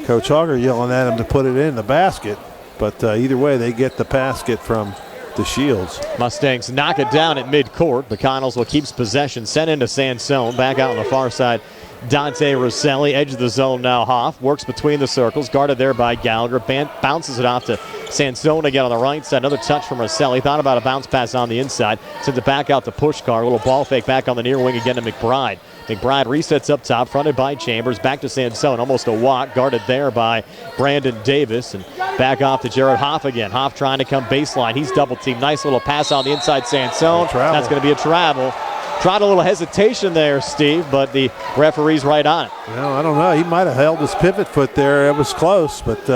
Coach Hogger yelling at him to put it in the basket. But either way, they get the basket from DeShields. Mustangs knock it down at midcourt, but Connellsville keeps possession. Sent into Sansone. Back out on the far side, Dante Rosselli, edge of the zone now. Hoff works between the circles, guarded there by Gallagher. Bounces it off to Sansone again on the right side. Another touch from Rosselli. Thought about a bounce pass on the inside. Sends it back out to Pushkar. A little ball fake back on the near wing again to McBride. McBride resets up top, fronted by Chambers. Back to Sansone, almost a walk. Guarded there by Brandon Davis. And back off to Jared Hoff again. Hoff trying to come baseline. He's double teamed. Nice little pass on the inside Sansone. That's going to be a travel. Tried a little hesitation there, Steve, but the referee's right on it. Well, I don't know. He might have held his pivot foot there. It was close, but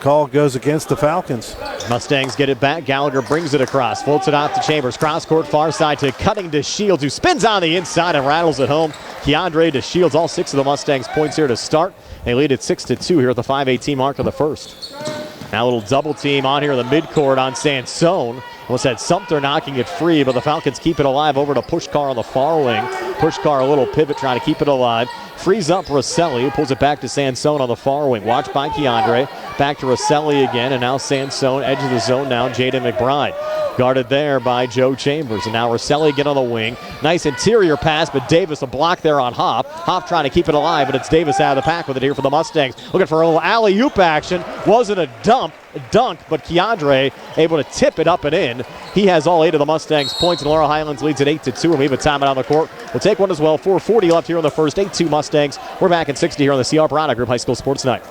call goes against the Falcons. Mustangs get it back. Gallagher brings it across. Floats it off to Chambers. Cross court far side to cutting DeShields, who spins on the inside and rattles it home. Keandre DeShields, all 6 of the Mustangs points here to start. They lead at 6-2 here at the 5:18 mark of the first. Now a little double team on here in the midcourt on Sansone. Almost had Sumter knocking it free, but the Falcons keep it alive over to Pushkar on the far wing. Pushkar a little pivot trying to keep it alive. Frees up Rosselli, who pulls it back to Sansone on the far wing. Watched by Keandre. Back to Rosselli again, and now Sansone, edge of the zone now, Jaden McBride. Guarded there by Joe Chambers. And now Rosselli again on the wing. Nice interior pass, but Davis a block there on Hoff. Hoff trying to keep it alive, but it's Davis out of the pack with it here for the Mustangs. Looking for a little alley-oop action. Wasn't a dunk, but Keandre able to tip it up and in. He has all 8 of the Mustangs' points, and Laurel Highlands leads at 8-2, and we have a timeout on the court. We'll take one as well. 4:40 left here in the first. 8-2 Mustangs. We're back in 60 here on the CR Piranha Group High School Sports Night.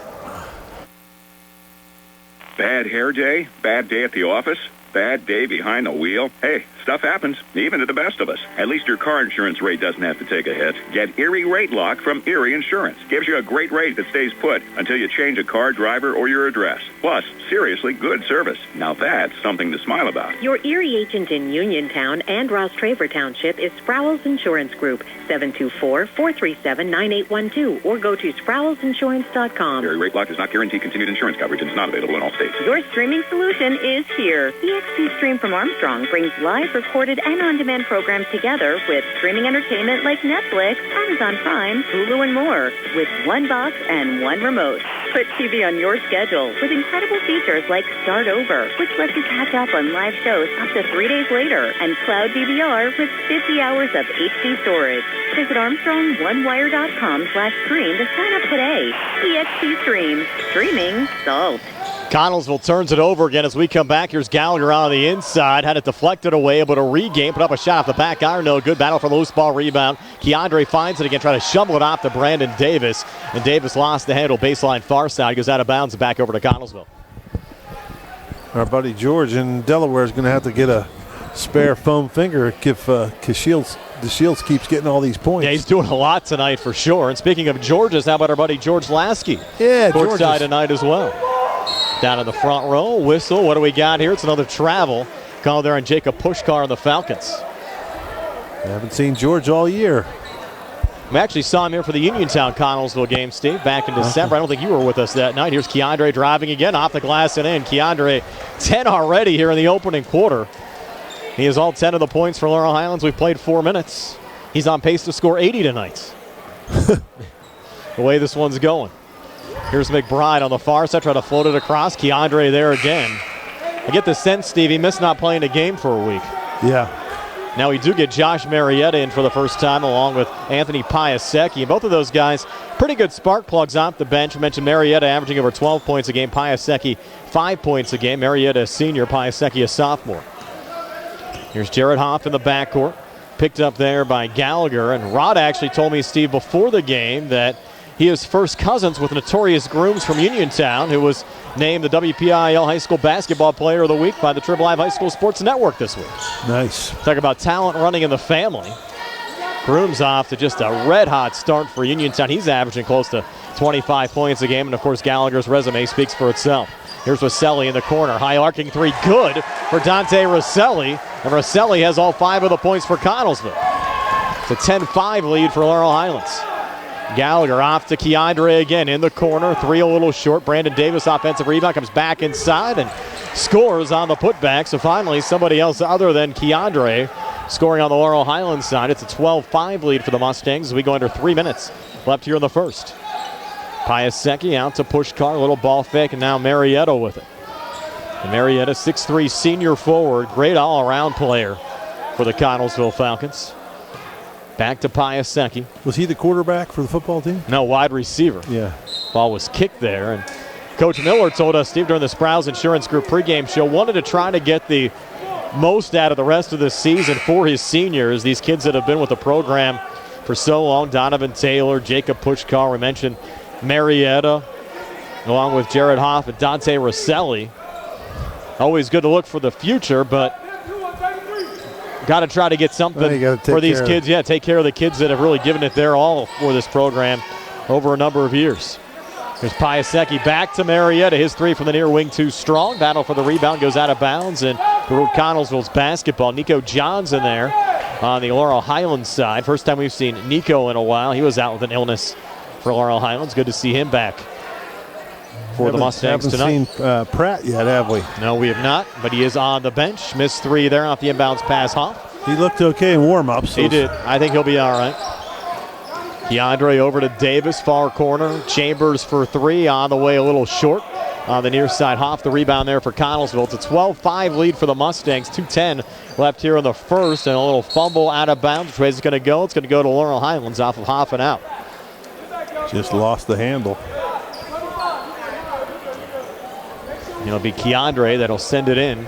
Bad hair day? Bad day at the office? Bad day behind the wheel? Hey, stuff happens, even to the best of us. At least your car insurance rate doesn't have to take a hit. Get Erie Rate Lock from Erie Insurance. Gives you a great rate that stays put until you change a car, driver, or your address. Plus, seriously good service. Now that's something to smile about. Your Erie agent in Uniontown and Ross Traver Township is Sproul's Insurance Group, 724-437-9812, or go to sproulsinsurance.com. Erie Rate Lock does not guarantee continued insurance coverage and is not available in all states. Your streaming solution is here. EXP Stream from Armstrong brings live, recorded, and on-demand programs together with streaming entertainment like Netflix, Amazon Prime, Hulu, and more, with one box and one remote. Put TV on your schedule with incredible features like Start Over, which lets you catch up on live shows up to 3 days later, and Cloud DVR with 50 hours of HD storage. Visit ArmstrongOneWire.com/stream to sign up today. EXP Stream. Streaming solved. Connellsville turns it over again as we come back. Here's Gallagher on the inside. Had it deflected away, able to regain. Put up a shot off the back iron. No good. Battle for the loose ball rebound. Keandre finds it again. Trying to shovel it off to Brandon Davis. And Davis lost the handle. Baseline far side. Goes out of bounds and back over to Connellsville. Our buddy George in Delaware is going to have to get a spare foam finger if DeShields keeps getting all these points. Yeah, he's doing a lot tonight for sure. And speaking of George's, how about our buddy George Lasky? Yeah, courtside tonight as well. Down in the front row, whistle. What do we got here? It's another travel call there on Jacob Pushkar on the Falcons. I haven't seen George all year. We actually saw him here for the Uniontown Connellsville game, Steve, back in December. I don't think you were with us that night. Here's Keandre driving again, off the glass and in. Keandre, 10 already here in the opening quarter. He has all 10 of the points for Laurel Highlands. We've played 4 minutes. He's on pace to score 80 tonight. The way this one's going. Here's McBride on the far side, trying to float it across. Keandre there again. I get the sense, Steve, he missed not playing a game for a week. Yeah. Now we do get Josh Marietta in for the first time, along with Anthony Piasecki. Both of those guys, pretty good spark plugs off the bench. I mentioned Marietta averaging over 12 points a game. Piasecki, 5 points a game. Marietta a senior, Piasecki a sophomore. Here's Jared Hoff in the backcourt. Picked up there by Gallagher. And Rod actually told me, Steve, before the game that he is first cousins with Notorious Grooms from Uniontown, who was named the WPIAL High School Basketball Player of the Week by the Triple Live High School Sports Network this week. Nice. Talk about talent running in the family. Grooms off to just a red-hot start for Uniontown. He's averaging close to 25 points a game, and of course Gallagher's resume speaks for itself. Here's Rosselli in the corner. High arcing three, good for Dante Rosselli, and Rosselli has all 5 of the points for Connellsville. It's a 10-5 lead for Laurel Highlands. Gallagher off to Keandre again in the corner. 3 a little short. Brandon Davis offensive rebound, comes back inside and scores on the putback. So finally somebody else other than Keandre scoring on the Laurel Highlands side. It's a 12-5 lead for the Mustangs as we go under 3 minutes left here in the first. Piasecki out to Pushkar, a little ball fake, and now Marietta with it. And Marietta, 6'3" senior forward, great all-around player for the Connellsville Falcons. Back to Piasecki. Was he the quarterback for the football team? No, wide receiver. Yeah. Ball was kicked there. And Coach Miller told us, Steve, during the Sprouse Insurance Group pregame show, wanted to try to get the most out of the rest of the season for his seniors. These kids that have been with the program for so long. Donovan Taylor, Jacob Pushkar, we mentioned Marietta, along with Jared Hoff and Dante Rosselli. Always good to look for the future, but got to try to get something for these kids. Yeah, take care of the kids that have really given it their all for this program over a number of years. There's Piasecki back to Marietta. His 3 from the near wing, too strong. Battle for the rebound, goes out of bounds, and the road Connellsville's basketball. Nico Johns in there on the Laurel Highlands side. First time we've seen Nico in a while. He was out with an illness for Laurel Highlands. Good to see him back for the Mustangs tonight. Haven't seen Pratt yet, have we? No, we have not, but he is on the bench. Missed 3 there off the inbounds pass. Hoff. He looked okay in warm-ups. He did. I think he'll be all right. Keandre over to Davis, far corner. Chambers for 3, on the way a little short. On the near side, Hoff the rebound there for Connellsville. It's a 12-5 lead for the Mustangs. 2:10 left here in the first, and a little fumble out of bounds. Which way is it going to go? It's going to go to Laurel Highlands off of Hoff and out. Just lost the handle. It'll be Keandre that'll send it in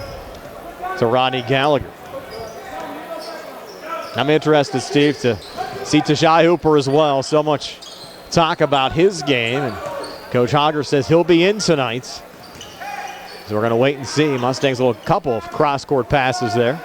to Rodney Gallagher. I'm interested, Steve, to see Tajai Hooper as well. So much talk about his game, and Coach Hogger says he'll be in tonight. So we're going to wait and see. Mustangs a little couple of cross-court passes there.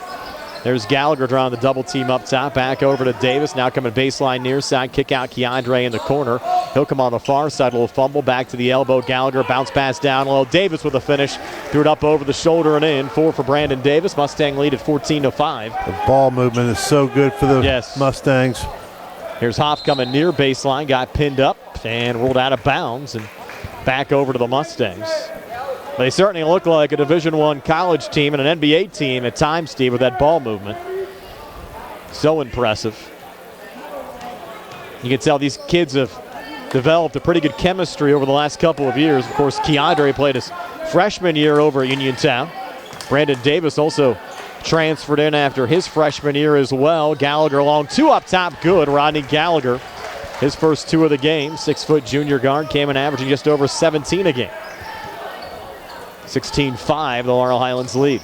There's Gallagher drawing the double team up top. Back over to Davis. Now coming baseline near side. Kick out Keandre in the corner. He'll come on the far side. A little fumble. Back to the elbow. Gallagher bounce pass down low. Davis with a finish. Threw it up over the shoulder and in. 4 for Brandon Davis. Mustang lead at 14-5. The ball movement is so good for the Mustangs. Here's Hoff coming near baseline. Got pinned up and rolled out of bounds. And back over to the Mustangs. They certainly look like a Division I college team and an NBA team at times, Steve, with that ball movement. So impressive. You can tell these kids have developed a pretty good chemistry over the last couple of years. Of course, Keandre played his freshman year over at Uniontown. Brandon Davis also transferred in after his freshman year as well. Gallagher along, 2 up top, good. Rodney Gallagher, his first 2 of the game. 6-foot junior guard, came in averaging just over 17 a game. 16-5, the Laurel Highlands lead.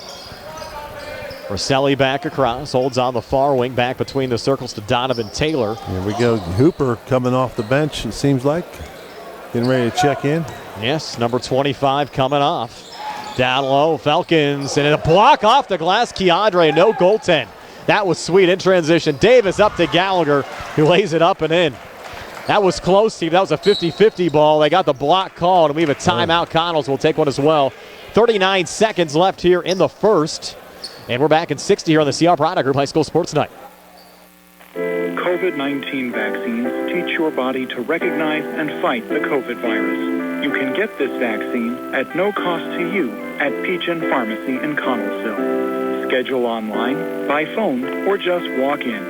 Rosselli back across, holds on the far wing, back between the circles to Donovan Taylor. Here we go. Hooper coming off the bench, it seems like. Getting ready to check in. Yes, number 25 coming off. Down low, Falcons, and a block off the glass. Keandre, no goaltend. That was sweet in transition. Davis up to Gallagher, who lays it up and in. That was close, Steve. That was a 50-50 ball. They got the block called, and we have a timeout. Connells will take one as well. 39 seconds left here in the first. And we're back in 60 here on the CR Product Group High School Sports Night. COVID-19 vaccines teach your body to recognize and fight the COVID virus. You can get this vaccine at no cost to you at Peachin Pharmacy in Connellsville. Schedule online, by phone, or just walk in.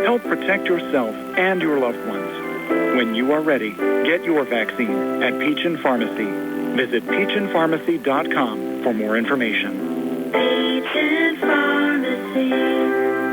Help protect yourself and your loved ones. When you are ready, get your vaccine at Peachin Pharmacy. Visit peachinpharmacy.com for more information. Peachin Pharmacy,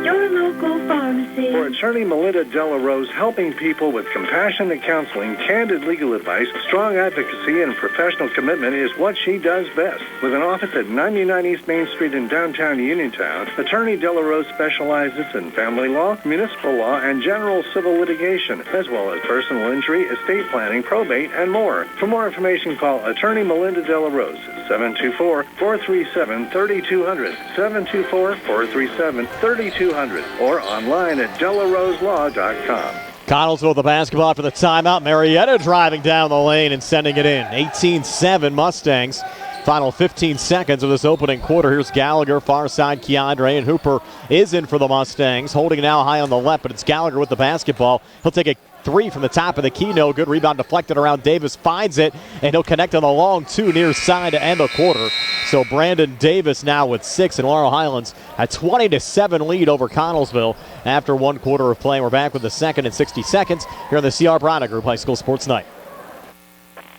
your local pharmacy. For attorney Melinda Della Rose, helping people with compassionate counseling, candid legal advice, strong advocacy, and professional commitment is what she does best. With an office at 99 East Main Street in downtown Uniontown, attorney Della Rose specializes in family law, municipal law, and general civil litigation, as well as personal injury, estate planning, probate, and more. For more information, call attorney Melinda Della Rose at 724-437-3200, 724-437-3200, or online at DellaRoseLaw.com. Connellsville with the basketball after the timeout. Marietta driving down the lane and sending it in. 18-7 Mustangs. Final 15 seconds of this opening quarter. Here's Gallagher, far side Keandre, and Hooper is in for the Mustangs. Holding now high on the left, but it's Gallagher with the basketball. He'll take a 3 from the top of the key. No good. Rebound deflected around. Davis finds it, and he'll connect on the long 2 near side to end the quarter. So Brandon Davis now with 6, and Laurel Highlands a 20-7 lead over Connellsville after 1 quarter of play. We're back with the second in 60 seconds here on the CR Product Group High School Sports Night.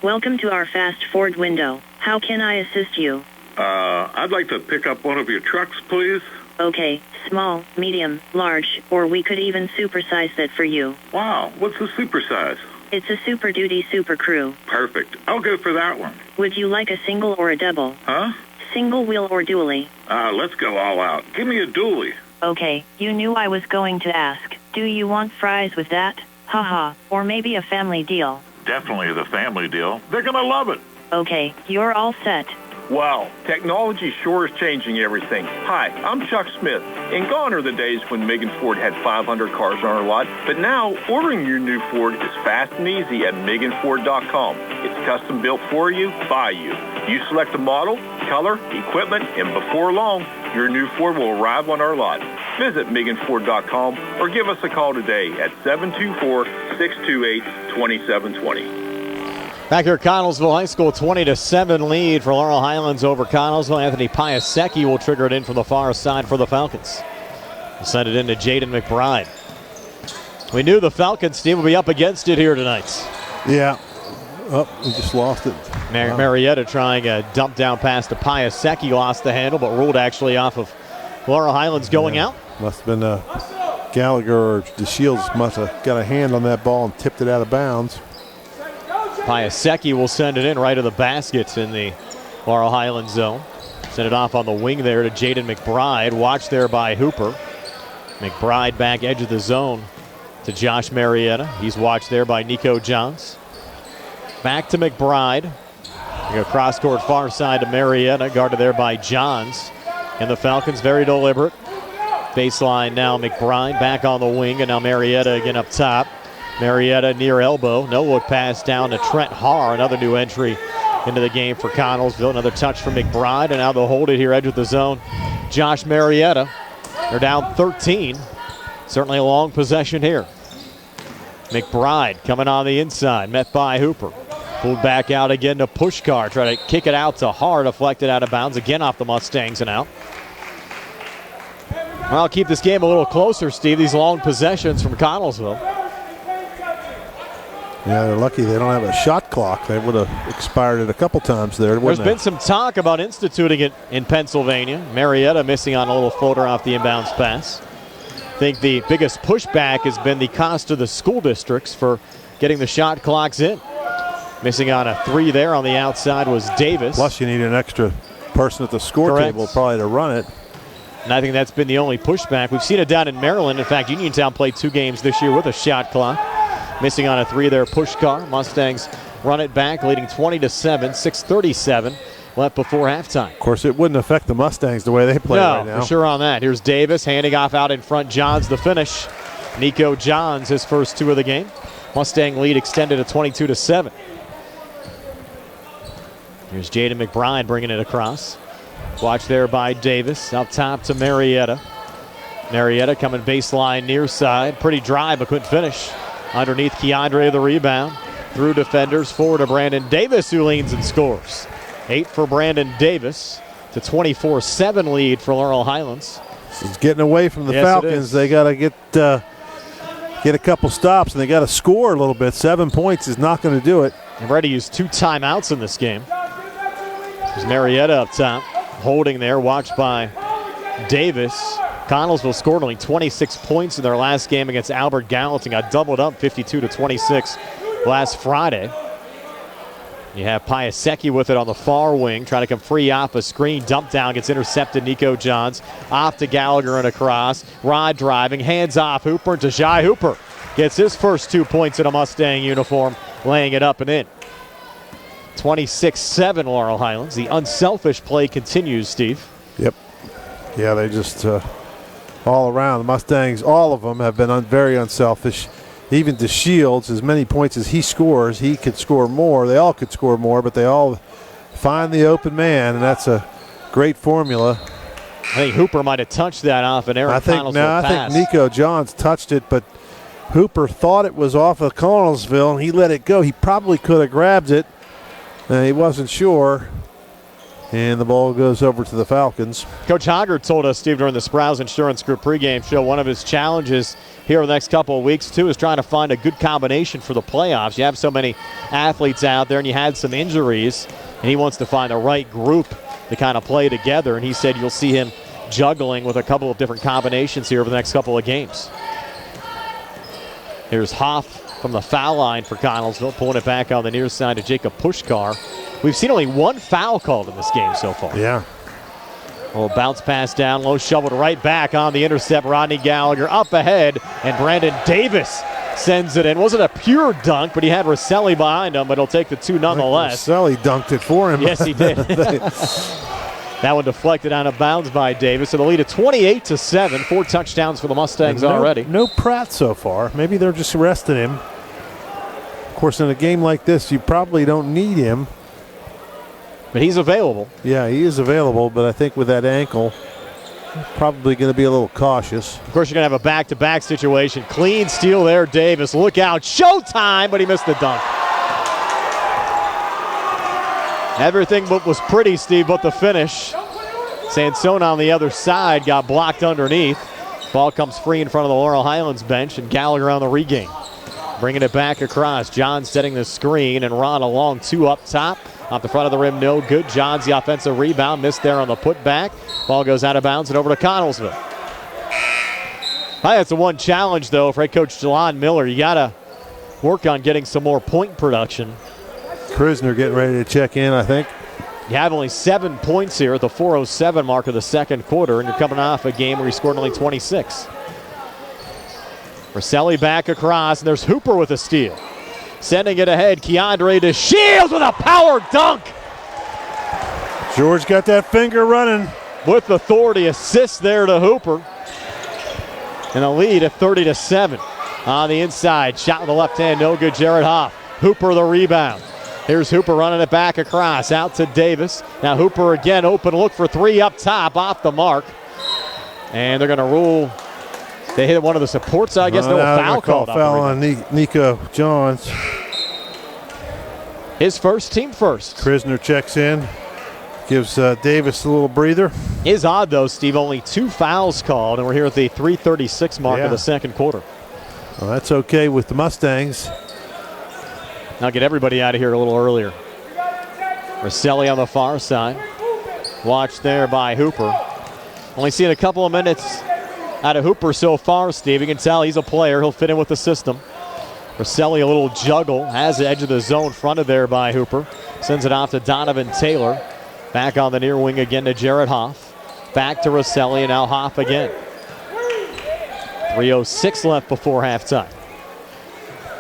Welcome to our fast Ford window. How can I assist you? I'd like to pick up one of your trucks, please. Okay, small, medium, large, or we could even supersize it for you. Wow, what's the supersize? It's a Super Duty Super Crew. Perfect. I'll go for that one. Would you like a single or a double? Huh? Single wheel or dually? Let's go all out. Give me a dually. Okay, you knew I was going to ask. Do you want fries with that? Haha, or maybe a family deal? Definitely the family deal. They're going to love it. Okay, you're all set. Wow, technology sure is changing everything. Hi, I'm Chuck Smith, and gone are the days when Megan Ford had 500 cars on her lot, but now ordering your new Ford is fast and easy at MeganFord.com. It's custom built for you, by you. You select the model, color, equipment, and before long, your new Ford will arrive on our lot. Visit MeganFord.com or give us a call today at 724-628-2720. Back here at Connellsville High School, 20-7 lead for Laurel Highlands over Connellsville. Anthony Piasecki will trigger it in from the far side for the Falcons. We'll send it in to Jaden McBride. We knew the Falcons team would be up against it here tonight. Yeah. Oh, we just lost it. Marietta trying a dump down pass to Piasecki, lost the handle, but ruled actually off of Laurel Highlands going out. Must have been Gallagher or DeShields must have got a hand on that ball and tipped it out of bounds. Piasecki will send it in right to the basket in the Laurel Highlands zone. Send it off on the wing there to Jaden McBride. Watched there by Hooper. McBride back edge of the zone to Josh Marietta. He's watched there by Nico Johns. Back to McBride. Cross court far side to Marietta. Guarded there by Johns. And the Falcons very deliberate. Baseline now McBride back on the wing. And now Marietta again up top. Marietta near elbow. No look pass down to Trent Haar. Another new entry into the game for Connellsville. Another touch from McBride. And now they'll hold it here edge of the zone. Josh Marietta. They're down 13. Certainly a long possession here. McBride coming on the inside. Met by Hooper. Pulled back out again to Pushkar. Try to kick it out to Haar. Deflected out of bounds. Again off the Mustangs and out. Well, I'll keep this game a little closer, Steve. These long possessions from Connellsville. Yeah, they're lucky they don't have a shot clock. They would have expired it a couple times there. There's been some talk about instituting it in Pennsylvania. Marietta missing on a little floater off the inbounds pass. I think the biggest pushback has been the cost of the school districts for getting the shot clocks in. Missing on a 3 there on the outside was Davis. Plus you need an extra person at the score table probably to run it. And I think that's been the only pushback. We've seen it down in Maryland. In fact, Uniontown played 2 games this year with a shot clock. Missing on a 3 there, Pushkar. Mustangs run it back, leading 20-7, 6:37 left before halftime. Of course, it wouldn't affect the Mustangs the way they play right now. No, for sure on that. Here's Davis handing off out in front. Johns the finish. Nico Johns, his first 2 of the game. Mustang lead extended to 22-7. Here's Jaden McBride bringing it across. Watch there by Davis. Up top to Marietta. Marietta coming baseline near side. Pretty dry, but couldn't finish. Underneath Keandre the rebound. Through defenders, forward to Brandon Davis, who leans and scores. 8 for Brandon Davis to 24-7 lead for Laurel Highlands. He's getting away from the Falcons. They got to get a couple stops, and they got to score a little bit. 7 points is not going to do it. And ready to use 2 timeouts in this game. There's Marietta up top, holding there, watched by Davis. Connellsville scored only 26 points in their last game against Albert Gallatin. Got doubled up 52-26 last Friday. You have Piasecki with it on the far wing, trying to come free off a screen. Dump down, gets intercepted. Nico Johns off to Gallagher and across. Rod driving, hands off Hooper to Jai Hooper. Gets his first 2 points in a Mustang uniform, laying it up and in. 26-7 Laurel Highlands. The unselfish play continues, Steve. Yep. Yeah, they just all around. The Mustangs, all of them have been very unselfish. Even DeShields, as many points as he scores, he could score more. They all could score more, but they all find the open man, and that's a great formula. I think Hooper might have touched that off an Eric Connellsville pass. I think Nico Johns touched it, but Hooper thought it was off of Connellsville, and he let it go. He probably could have grabbed it. He wasn't sure. And the ball goes over to the Falcons. Coach Hoggard told us, Steve, during the Sprouse Insurance Group pregame show, one of his challenges here in the next couple of weeks, too, is trying to find a good combination for the playoffs. You have so many athletes out there, and you had some injuries, and he wants to find the right group to kind of play together. And he said you'll see him juggling with a couple of different combinations here over the next couple of games. Here's Hoff from the foul line for Connellsville, pulling it back on the near side to Jacob Pushkar. We've seen only 1 foul called in this game so far. Yeah. A little bounce pass down low, shoveled right back on the intercept. Rodney Gallagher up ahead, and Brandon Davis sends it in. Wasn't a pure dunk, but he had Rosselli behind him, but he'll take the 2 nonetheless. Rosselli dunked it for him. Yes, he did. That one deflected out of bounds by Davis. So the lead at 28-7. 4 touchdowns for the Mustangs already. No Pratt so far. Maybe they're just resting him. Of course, in a game like this, you probably don't need him. But he's available. Yeah, he is available, but I think with that ankle, probably going to be a little cautious. Of course, you're going to have a back-to-back situation. Clean steal there, Davis. Look out. Showtime, but he missed the dunk. Everything was pretty, Steve, but the finish. Sansone on the other side got blocked underneath. Ball comes free in front of the Laurel Highlands bench, and Gallagher on the regain. Bringing it back across. John setting the screen, and Ron along 2 up top. Off the front of the rim, no good. John's the offensive rebound. Missed there on the putback. Ball goes out of bounds and over to Connellsville. That's the one challenge, though, for head coach Jelon Miller. You got to work on getting some more point production. Krisner getting ready to check in, I think. You have only 7 points here at the 4:07 mark of the second quarter, and you're coming off a game where you scored only 26. Rosselli back across, and there's Hooper with a steal. Sending it ahead, Keandre DeShields with a power dunk. George got that finger running. With authority, assist there to Hooper. And a lead at 30-7. On the inside, shot with the left hand, no good. Jared Hoff. Hooper the rebound. Here's Hooper running it back across, out to Davis. Now Hooper again, open look for 3 up top, off the mark. And they're going to rule. They hit one of the supports, I guess. No foul called. Foul on Nico Johns. His first, team first. Krisner checks in, gives Davis a little breather. Is odd, though, Steve. Only 2 fouls called, and we're here at the 3:36 mark of the second quarter. Well, that's okay with the Mustangs. I'll get everybody out of here a little earlier. Rosselli on the far side. Watched there by Hooper. Only seeing a couple of minutes out of Hooper so far, Steve. You can tell he's a player. He'll fit in with the system. Rosselli a little juggle. Has the edge of the zone fronted there by Hooper. Sends it off to Donovan Taylor. Back on the near wing again to Jared Hoff. Back to Rosselli and now Hoff again. 3:06 left before halftime.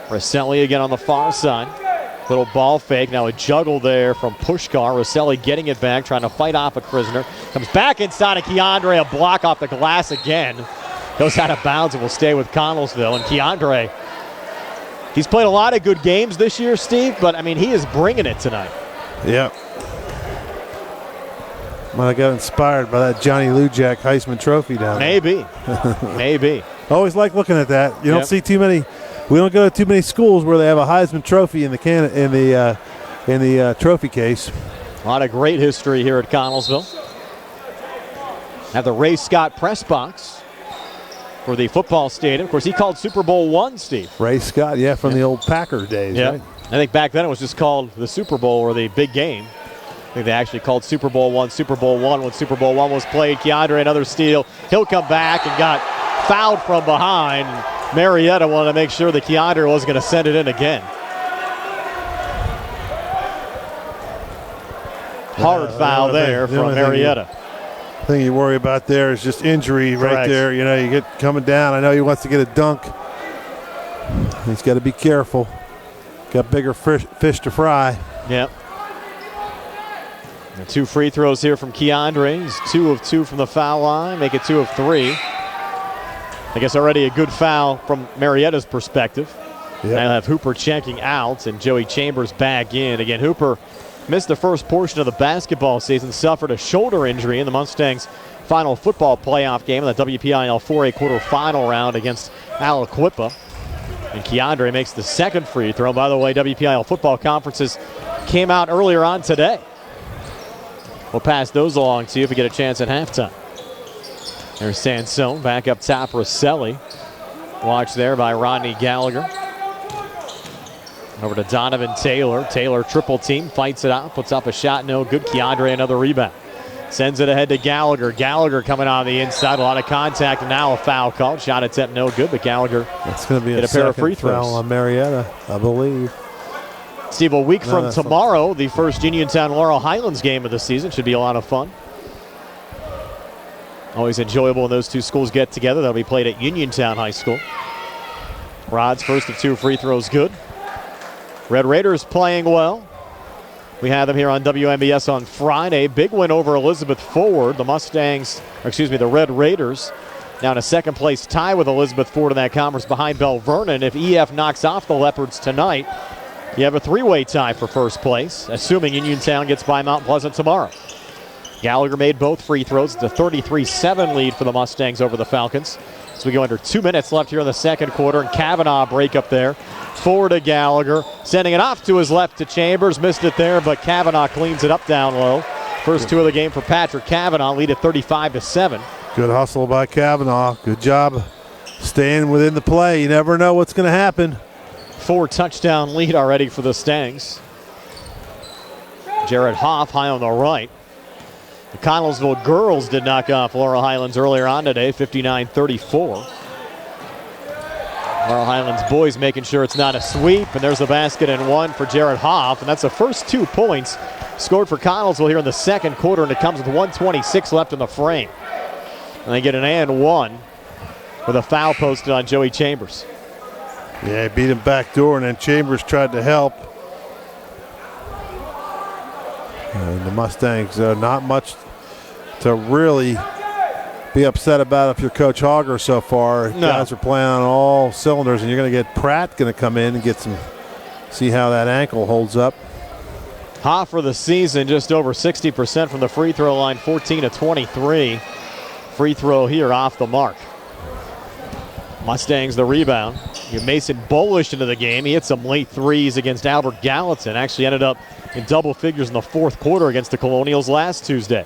Rosselli again on the far side. Little ball fake. Now a juggle there from Pushkar. Rosselli getting it back, trying to fight off a Krisner. Comes back inside of Keandre. A block off the glass again. Goes out of bounds and will stay with Connellsville. And Keandre, he's played a lot of good games this year, Steve, but, I mean, he is bringing it tonight. Yeah. Might have got inspired by that Johnny Lujak Heisman Trophy down there. Maybe. Maybe. Always like looking at that. You don't see too many. We don't go to too many schools where they have a Heisman Trophy in the trophy case. A lot of great history here at Connellsville. Have the Ray Scott press box for the football stadium. Of course, he called Super Bowl I, Steve. Ray Scott, from the old Packer days, right? I think back then it was just called the Super Bowl or the big game. I think they actually called Super Bowl I when Super Bowl I was played. Keandre, another steal. He'll come back and got fouled from behind. Marietta wanted to make sure that Keandre wasn't going to send it in again. Hard foul there from Marietta. The thing you worry about there is just injury right there. You know, you get coming down. I know he wants to get a dunk. He's got to be careful. Got bigger fish to fry. Yep. And 2 free throws here from Keandre. He's 2 of 2 from the foul line. Make it 2 of 3. I guess already a good foul from Marietta's perspective. Yep. Now have Hooper checking out and Joey Chambers back in. Again, Hooper missed the first portion of the basketball season, suffered a shoulder injury in the Mustangs' final football playoff game in the WPIAL 4A quarterfinal round against Aliquippa. And Keandre makes the second free throw. By the way, WPIAL football conferences came out earlier on today. We'll pass those along to you if we get a chance at halftime. There's Sansone back up top. Rosselli. Watch there by Rodney Gallagher. Over to Donovan Taylor. Taylor triple team. Fights it out. Puts up a shot. No good. Keandre another rebound. Sends it ahead to Gallagher. Gallagher coming on the inside. A lot of contact. And now a foul called. Shot attempt no good. But Gallagher that's going to be a pair of free throws. Foul on Marietta, I believe. Steve, a week from tomorrow, the first Uniontown Laurel Highlands game of the season. Should be a lot of fun. Always enjoyable when those two schools get together. That'll be played at Uniontown High School. Rod's first of 2 free throws good. Red Raiders playing well. We have them here on WMBS on Friday. Big win over Elizabeth Forward. The Red Raiders now in a second place tie with Elizabeth Forward in that conference behind Bell Vernon. If EF knocks off the Leopards tonight, you have a 3-way tie for first place, assuming Uniontown gets by Mount Pleasant tomorrow. Gallagher made both free throws. It's a 33-7 lead for the Mustangs over the Falcons. So we go under 2 minutes left here in the second quarter, and Kavanaugh break up there. Forward to Gallagher, sending it off to his left to Chambers. Missed it there, but Kavanaugh cleans it up down low. First 2 of the game for Patrick Kavanaugh, lead at 35-7. Good hustle by Kavanaugh. Good job staying within the play. You never know what's going to happen. 4 touchdown lead already for the Stangs. Jared Hoff high on the right. The Connellsville girls did knock off Laurel Highlands earlier on today, 59-34. Laurel Highlands boys making sure it's not a sweep, and there's the basket and 1 for Jared Hoff, and that's the first 2 points scored for Connellsville here in the second quarter, and it comes with 1:26 left in the frame. And they get an and 1 with a foul posted on Joey Chambers. Yeah, he beat him back door, and then Chambers tried to help. And the Mustangs, not much to really be upset about if you're Coach Hogger so far. No. Guys are playing on all cylinders, and you're going to get Pratt going to come in and see how that ankle holds up. Hoff for the season, just over 60% from the free throw line, 14 of 23. Free throw here off the mark. Mustangs the rebound. Mason Bolish into the game. He hit some late threes against Albert Gallatin. Actually ended up in double figures in the fourth quarter against the Colonials last Tuesday.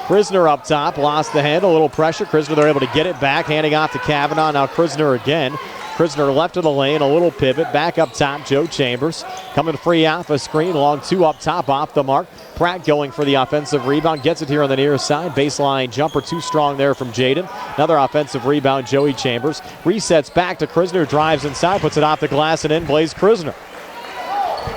Krisner up top, lost the handle, a little pressure. Krisner, they're able to get it back, handing off to Kavanaugh. Now Krisner again. Krisner left of the lane, a little pivot. Back up top, Joe Chambers. Coming free off a screen, long two up top, off the mark. Pratt going for the offensive rebound. Gets it here on the near side. Baseline jumper, too strong there from Jaden. Another offensive rebound, Joey Chambers. Resets back to Krisner, drives inside, puts it off the glass and in, Blaze Krisner.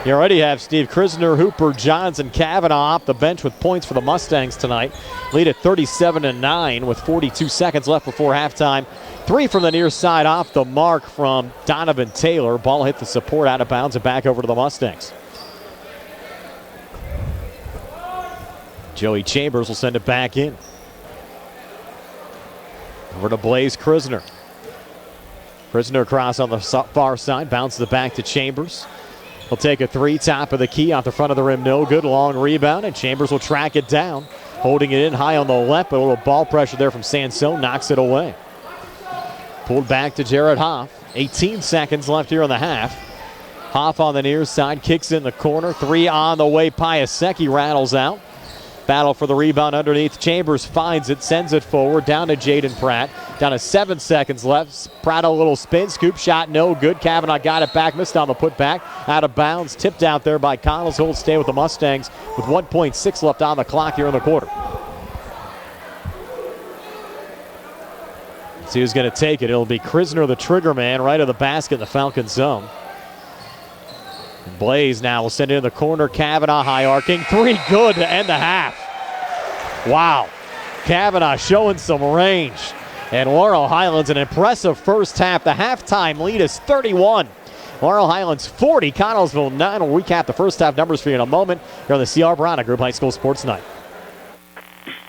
You already have Steve Krisner, Hooper, Johns, and Kavanaugh off the bench with points for the Mustangs tonight. Lead at 37-9 with 42 seconds left before halftime. Three from the near side off the mark from Donovan Taylor. Ball hit the support out of bounds and back over to the Mustangs. Joey Chambers will send it back in. Over to Blaze Krisner. Krisner across on the far side, bounces it back to Chambers. He'll take a three, top of the key, off the front of the rim, no good. Long rebound, and Chambers will track it down. Holding it in high on the left, but a little ball pressure there from Sansone, knocks it away. Pulled back to Jared Hoff. 18 seconds left here in the half. Hoff on the near side, kicks in the corner. Three on the way, Piasecki rattles out. Battle for the rebound underneath. Chambers finds it, sends it forward, down to Jaden Pratt. Down to 7 seconds left. Pratt a little spin, scoop shot, no good. Kavanaugh got it back, missed on the putback. Out of bounds, tipped out there by Connellsville. Will stay with the Mustangs with 1.6 left on the clock here in the quarter. Let's see who's going to take it. It'll be Krisner, the trigger man, right of the basket in the Falcon zone. Blaze now will send it in the corner. Kavanaugh high arcing. Three good to end the half. Wow. Kavanaugh showing some range. And Laurel Highlands, an impressive first half. The halftime lead is 31. Laurel Highlands 40, Connellsville 9. We'll recap the first half numbers for you in a moment here on the C.R. Brana Group High School Sports Night.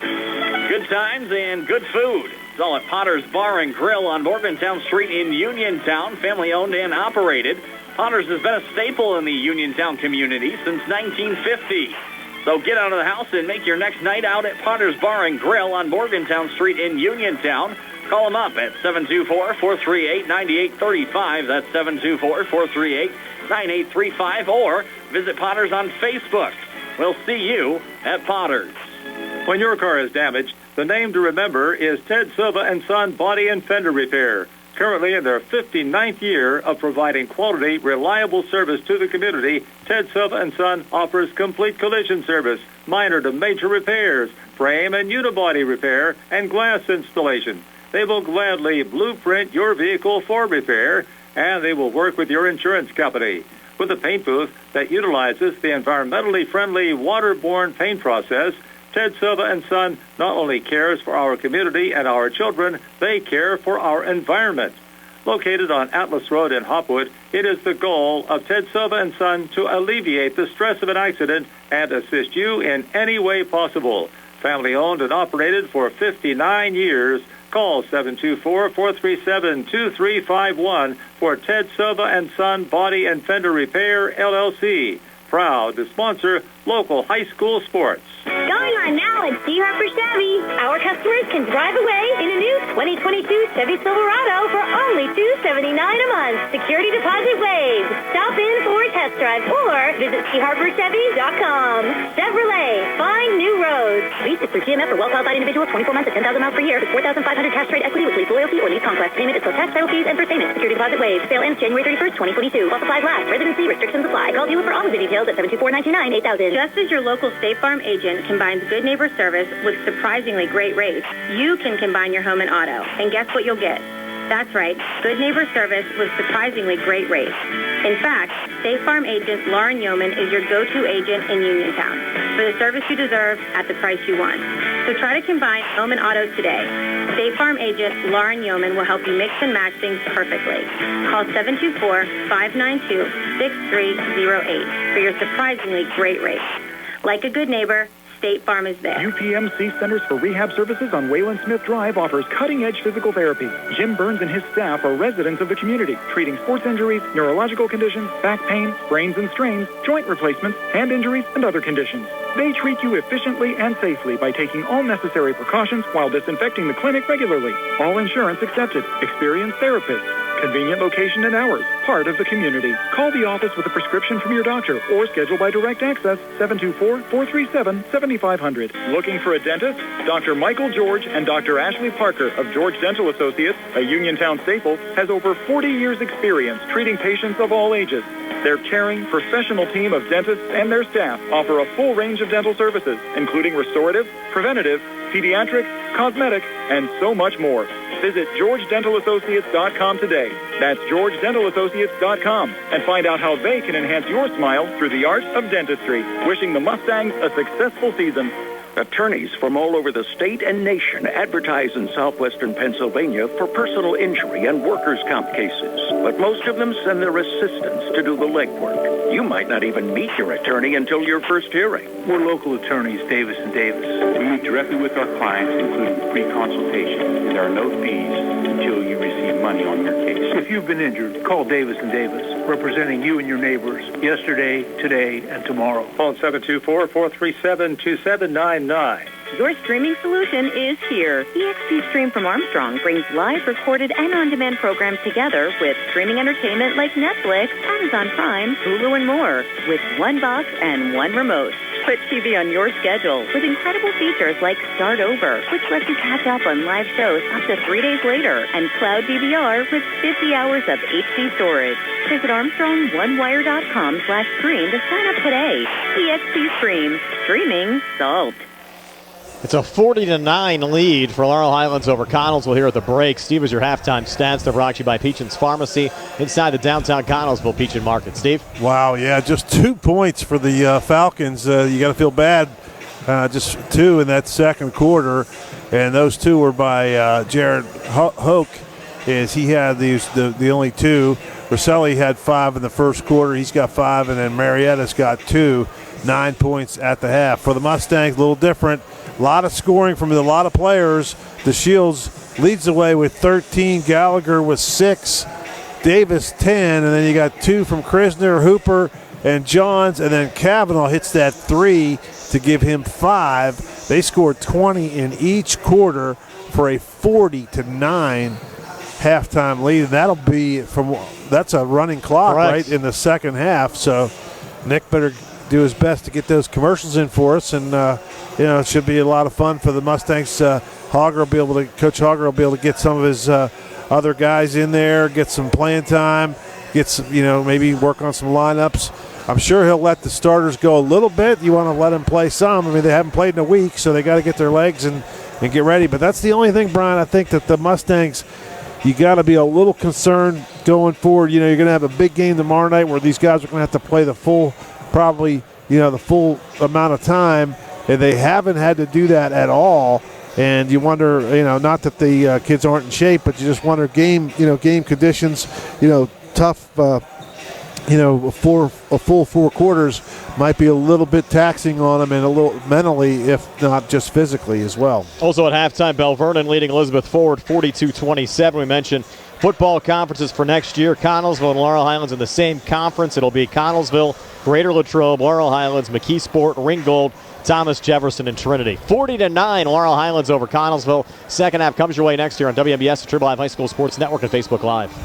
Good times and good food. It's all at Potter's Bar and Grill on Morgantown Street in Uniontown. Family owned and operated. Potter's has been a staple in the Uniontown community since 1950. So get out of the house and make your next night out at Potter's Bar and Grill on Morgantown Street in Uniontown. Call them up at 724-438-9835. That's 724-438-9835. Or visit Potter's on Facebook. We'll see you at Potter's. When your car is damaged, the name to remember is Ted Sova and Son Body and Fender Repair. Currently in their 59th year of providing quality, reliable service to the community, Ted Sova and Son offers complete collision service, minor to major repairs, frame and unibody repair, and glass installation. They will gladly blueprint your vehicle for repair, and they will work with your insurance company. With a paint booth that utilizes the environmentally friendly waterborne paint process, Ted Sova and Son not only cares for our community and our children, they care for our environment. Located on Atlas Road in Hopwood, it is the goal of Ted Sova and Son to alleviate the stress of an accident and assist you in any way possible. Family owned and operated for 59 years. Call 724-437-2351 for Ted Sova and Son Body and Fender Repair, LLC. Proud to sponsor local high school sports. Going on now at C. Harper Chevy. Our customers can drive away in a new 2022 Chevy Silverado for only $279 a month. Security deposit waived. Stop in for a test drive or visit CHarperChevy.com. Chevrolet, find new roads. Lease is through GMF for well-qualified individuals, 24 months at 10,000 miles per year with 4,500 cash trade equity with lease loyalty or lease conquest. Payment is still tax, title fees, and first payment. Security deposit waived. Sale ends January 31st, 2022. While supplies last. Residency restrictions apply. Call dealer for all of the details at 724-929-8000. Just as your local State Farm agent combines good neighbor service with surprisingly great rates, you can combine your home and auto. And guess what you'll get? That's right, good neighbor service with surprisingly great rates. In fact, State Farm agent Lauren Yeoman is your go-to agent in Uniontown for the service you deserve at the price you want. So try to combine home and auto today. State Farm agent Lauren Yeoman will help you mix and match things perfectly. Call 724-592-6308 for your surprisingly great rates. Like a good neighbor, State Farm is there. UTMC Centers for Rehab Services on Wayland Smith Drive offers cutting-edge physical therapy. Jim Burns and his staff are residents of the community, treating sports injuries, neurological conditions, back pain, sprains and strains, joint replacements, hand injuries, and other conditions. They treat you efficiently and safely by taking all necessary precautions while disinfecting the clinic regularly. All insurance accepted. Experienced therapists. Convenient location and hours. Part of the community. Call the office with a prescription from your doctor or schedule by direct access 724-437-7500. Looking for a dentist? Dr. Michael George and Dr. Ashley Parker of George Dental Associates, a Uniontown staple, has over 40 years experience treating patients of all ages. Their caring, professional team of dentists and their staff offer a full range of dental services, including restorative, preventative, pediatric, cosmetic, and so much more. Visit GeorgeDentalAssociates.com today. That's GeorgeDentalAssociates.com and find out how they can enhance your smile through the art of dentistry. Wishing the Mustangs a successful season. Attorneys from all over the state and nation advertise in southwestern Pennsylvania for personal injury and workers' comp cases. But most of them send their assistants to do the legwork. You might not even meet your attorney until your first hearing. We're local attorneys, Davis & Davis. We meet directly with our clients, including free consultation, and there are no fees until you receive money on your case. If you've been injured, call Davis & Davis, representing you and your neighbors yesterday, today, and tomorrow. Phone 724-437-2799. Your streaming solution is here. EXP Stream from Armstrong brings live, recorded, and on-demand programs together with streaming entertainment like Netflix, Amazon Prime, Hulu, and more, with one box and one remote. Put TV on your schedule with incredible features like Start Over, which lets you catch up on live shows up to 3 days later, and Cloud DVR with 50 hours of HD storage. Visit ArmstrongOneWire.com/stream to sign up today. EXP Stream. Streaming solved. It's a 40-9 lead for Laurel Highlands over Connellsville here at the break. Steve, is your halftime stats. They're brought to you by Peachin's Pharmacy inside the downtown Connellsville Peachin Market. Steve? Wow, yeah, just 2 points for the Falcons. You got to feel bad. Just 2 in that second quarter, and those 2 were by Jared Hoke. Is he had the only 2. Rosselli had 5 in the first quarter. He's got 5, and then Marietta's got 2. 9 points at the half. For the Mustangs, a little different. A lot of scoring from a lot of players. The Shields leads the way with 13. Gallagher with 6. Davis 10. And then you got 2 from Krisner, Hooper, and Johns. And then Kavanaugh hits that 3 to give him 5. They scored 20 in each quarter for a 40-9 halftime lead. And that'll be that's a running clock, correct, right, in the second half. So Nick better do his best to get those commercials in for us, and it should be a lot of fun for the Mustangs. Coach Hogger will be able to get some of his other guys in there, get some playing time, get some, maybe work on some lineups. I'm sure he'll let the starters go a little bit. You want to let them play some. I mean, they haven't played in a week, so they got to get their legs and get ready. But that's the only thing, Brian, I think that the Mustangs, you got to be a little concerned going forward. You're going to have a big game tomorrow night where these guys are going to have to play the full amount of time, and they haven't had to do that at all. And you wonder, not that the kids aren't in shape, but you just wonder game conditions, tough, a full 4 quarters might be a little bit taxing on them, and a little mentally, if not just physically as well. Also at halftime, Bell Vernon leading Elizabeth forward 42-27. We mentioned football conferences for next year. Connellsville and Laurel Highlands in the same conference. It'll be Connellsville, Greater Latrobe, Laurel Highlands, McKeesport, Ringgold, Thomas Jefferson, and Trinity. 40-9, Laurel Highlands over Connellsville. Second half comes your way next year on WMBS, the Triple Live High School Sports Network, and Facebook Live.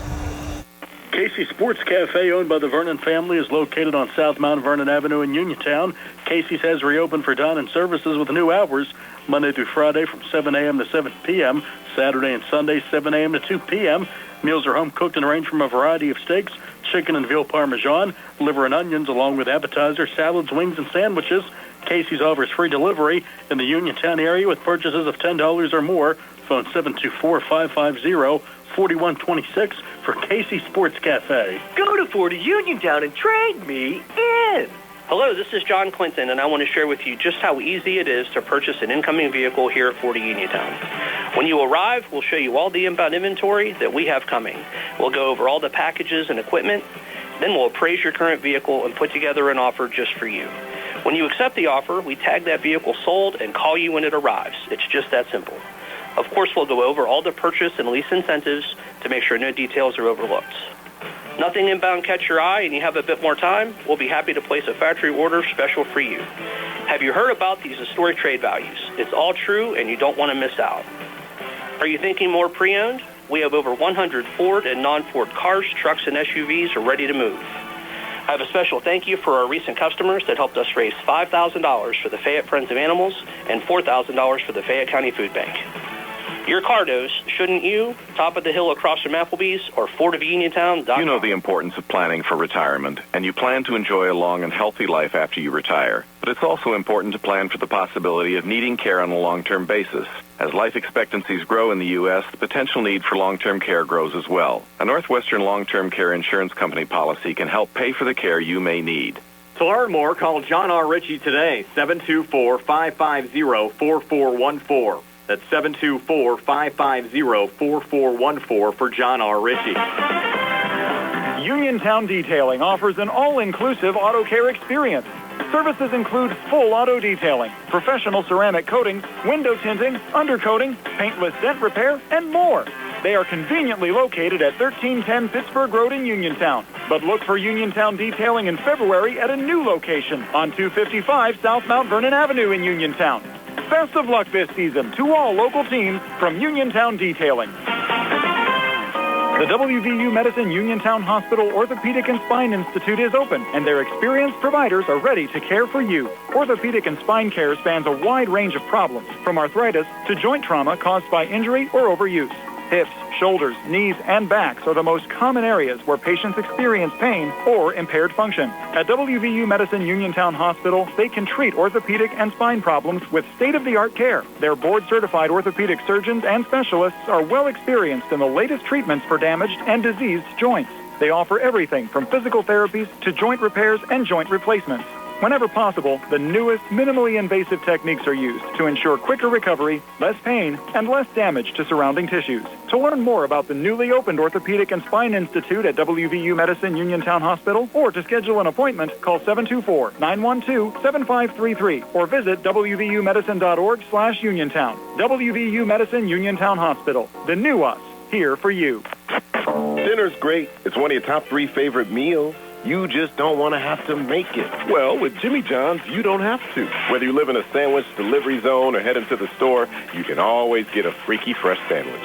Casey Sports Cafe, owned by the Vernon family, is located on South Mount Vernon Avenue in Uniontown. Casey's has reopened for dine-in services with new hours, Monday through Friday from 7 a.m. to 7 p.m., Saturday and Sunday 7 a.m. to 2 p.m. Meals are home-cooked and range from a variety of steaks, chicken and veal parmesan, liver and onions, along with appetizers, salads, wings, and sandwiches. Casey's offers free delivery in the Uniontown area with purchases of $10 or more. Phone 724-550-4126 for Casey Sports Cafe. Go to 40 Uniontown and trade me in. Hello, this is John Clinton, and I want to share with you just how easy it is to purchase an incoming vehicle here at 40 Uniontown. When you arrive, we'll show you all the inbound inventory that we have coming. We'll go over all the packages and equipment. Then we'll appraise your current vehicle and put together an offer just for you. When you accept the offer, we tag that vehicle sold and call you when it arrives. It's just that simple. Of course, we'll go over all the purchase and lease incentives to make sure no details are overlooked. Nothing inbound catch your eye and you have a bit more time, we'll be happy to place a factory order special for you. Have you heard about these historic trade values? It's all true and you don't want to miss out. Are you thinking more pre-owned? We have over 100 Ford and non-Ford cars, trucks, and SUVs are ready to move. I have a special thank you for our recent customers that helped us raise $5,000 for the Fayette Friends of Animals and $4,000 for the Fayette County Food Bank. Your car knows, shouldn't you? Top of the hill across from Applebee's or FordofUniontown.com. You know the importance of planning for retirement, and you plan to enjoy a long and healthy life after you retire. But it's also important to plan for the possibility of needing care on a long-term basis. As life expectancies grow in the U.S., the potential need for long-term care grows as well. A Northwestern long-term care insurance company policy can help pay for the care you may need. To learn more, call John R. Ritchie today, 724-550-4414. That's 724-550-4414 for John R. Ritchie. Uniontown Detailing offers an all-inclusive auto care experience. Services include full auto detailing, professional ceramic coatings, window tinting, undercoating, paintless dent repair, and more. They are conveniently located at 1310 Pittsburgh Road in Uniontown. But look for Uniontown Detailing in February at a new location on 255 South Mount Vernon Avenue in Uniontown. Best of luck this season to all local teams from Uniontown Detailing. The WVU Medicine Uniontown Hospital Orthopedic and Spine Institute is open, and their experienced providers are ready to care for you. Orthopedic and spine care spans a wide range of problems, from arthritis to joint trauma caused by injury or overuse. Hips, shoulders, knees, and backs are the most common areas where patients experience pain or impaired function. At WVU Medicine Uniontown Hospital, they can treat orthopedic and spine problems with state-of-the-art care. Their board-certified orthopedic surgeons and specialists are well experienced in the latest treatments for damaged and diseased joints. They offer everything from physical therapies to joint repairs and joint replacements. Whenever possible, the newest, minimally invasive techniques are used to ensure quicker recovery, less pain, and less damage to surrounding tissues. To learn more about the newly opened Orthopedic and Spine Institute at WVU Medicine Uniontown Hospital, or to schedule an appointment, call 724-912-7533 or visit wvumedicine.org/Uniontown. WVU Medicine Uniontown Hospital. The new us, here for you. Dinner's great. It's one of your top 3 favorite meals. You just don't want to have to make it. Well, with Jimmy John's, you don't have to. Whether you live in a sandwich delivery zone or head into the store, you can always get a freaky fresh sandwich.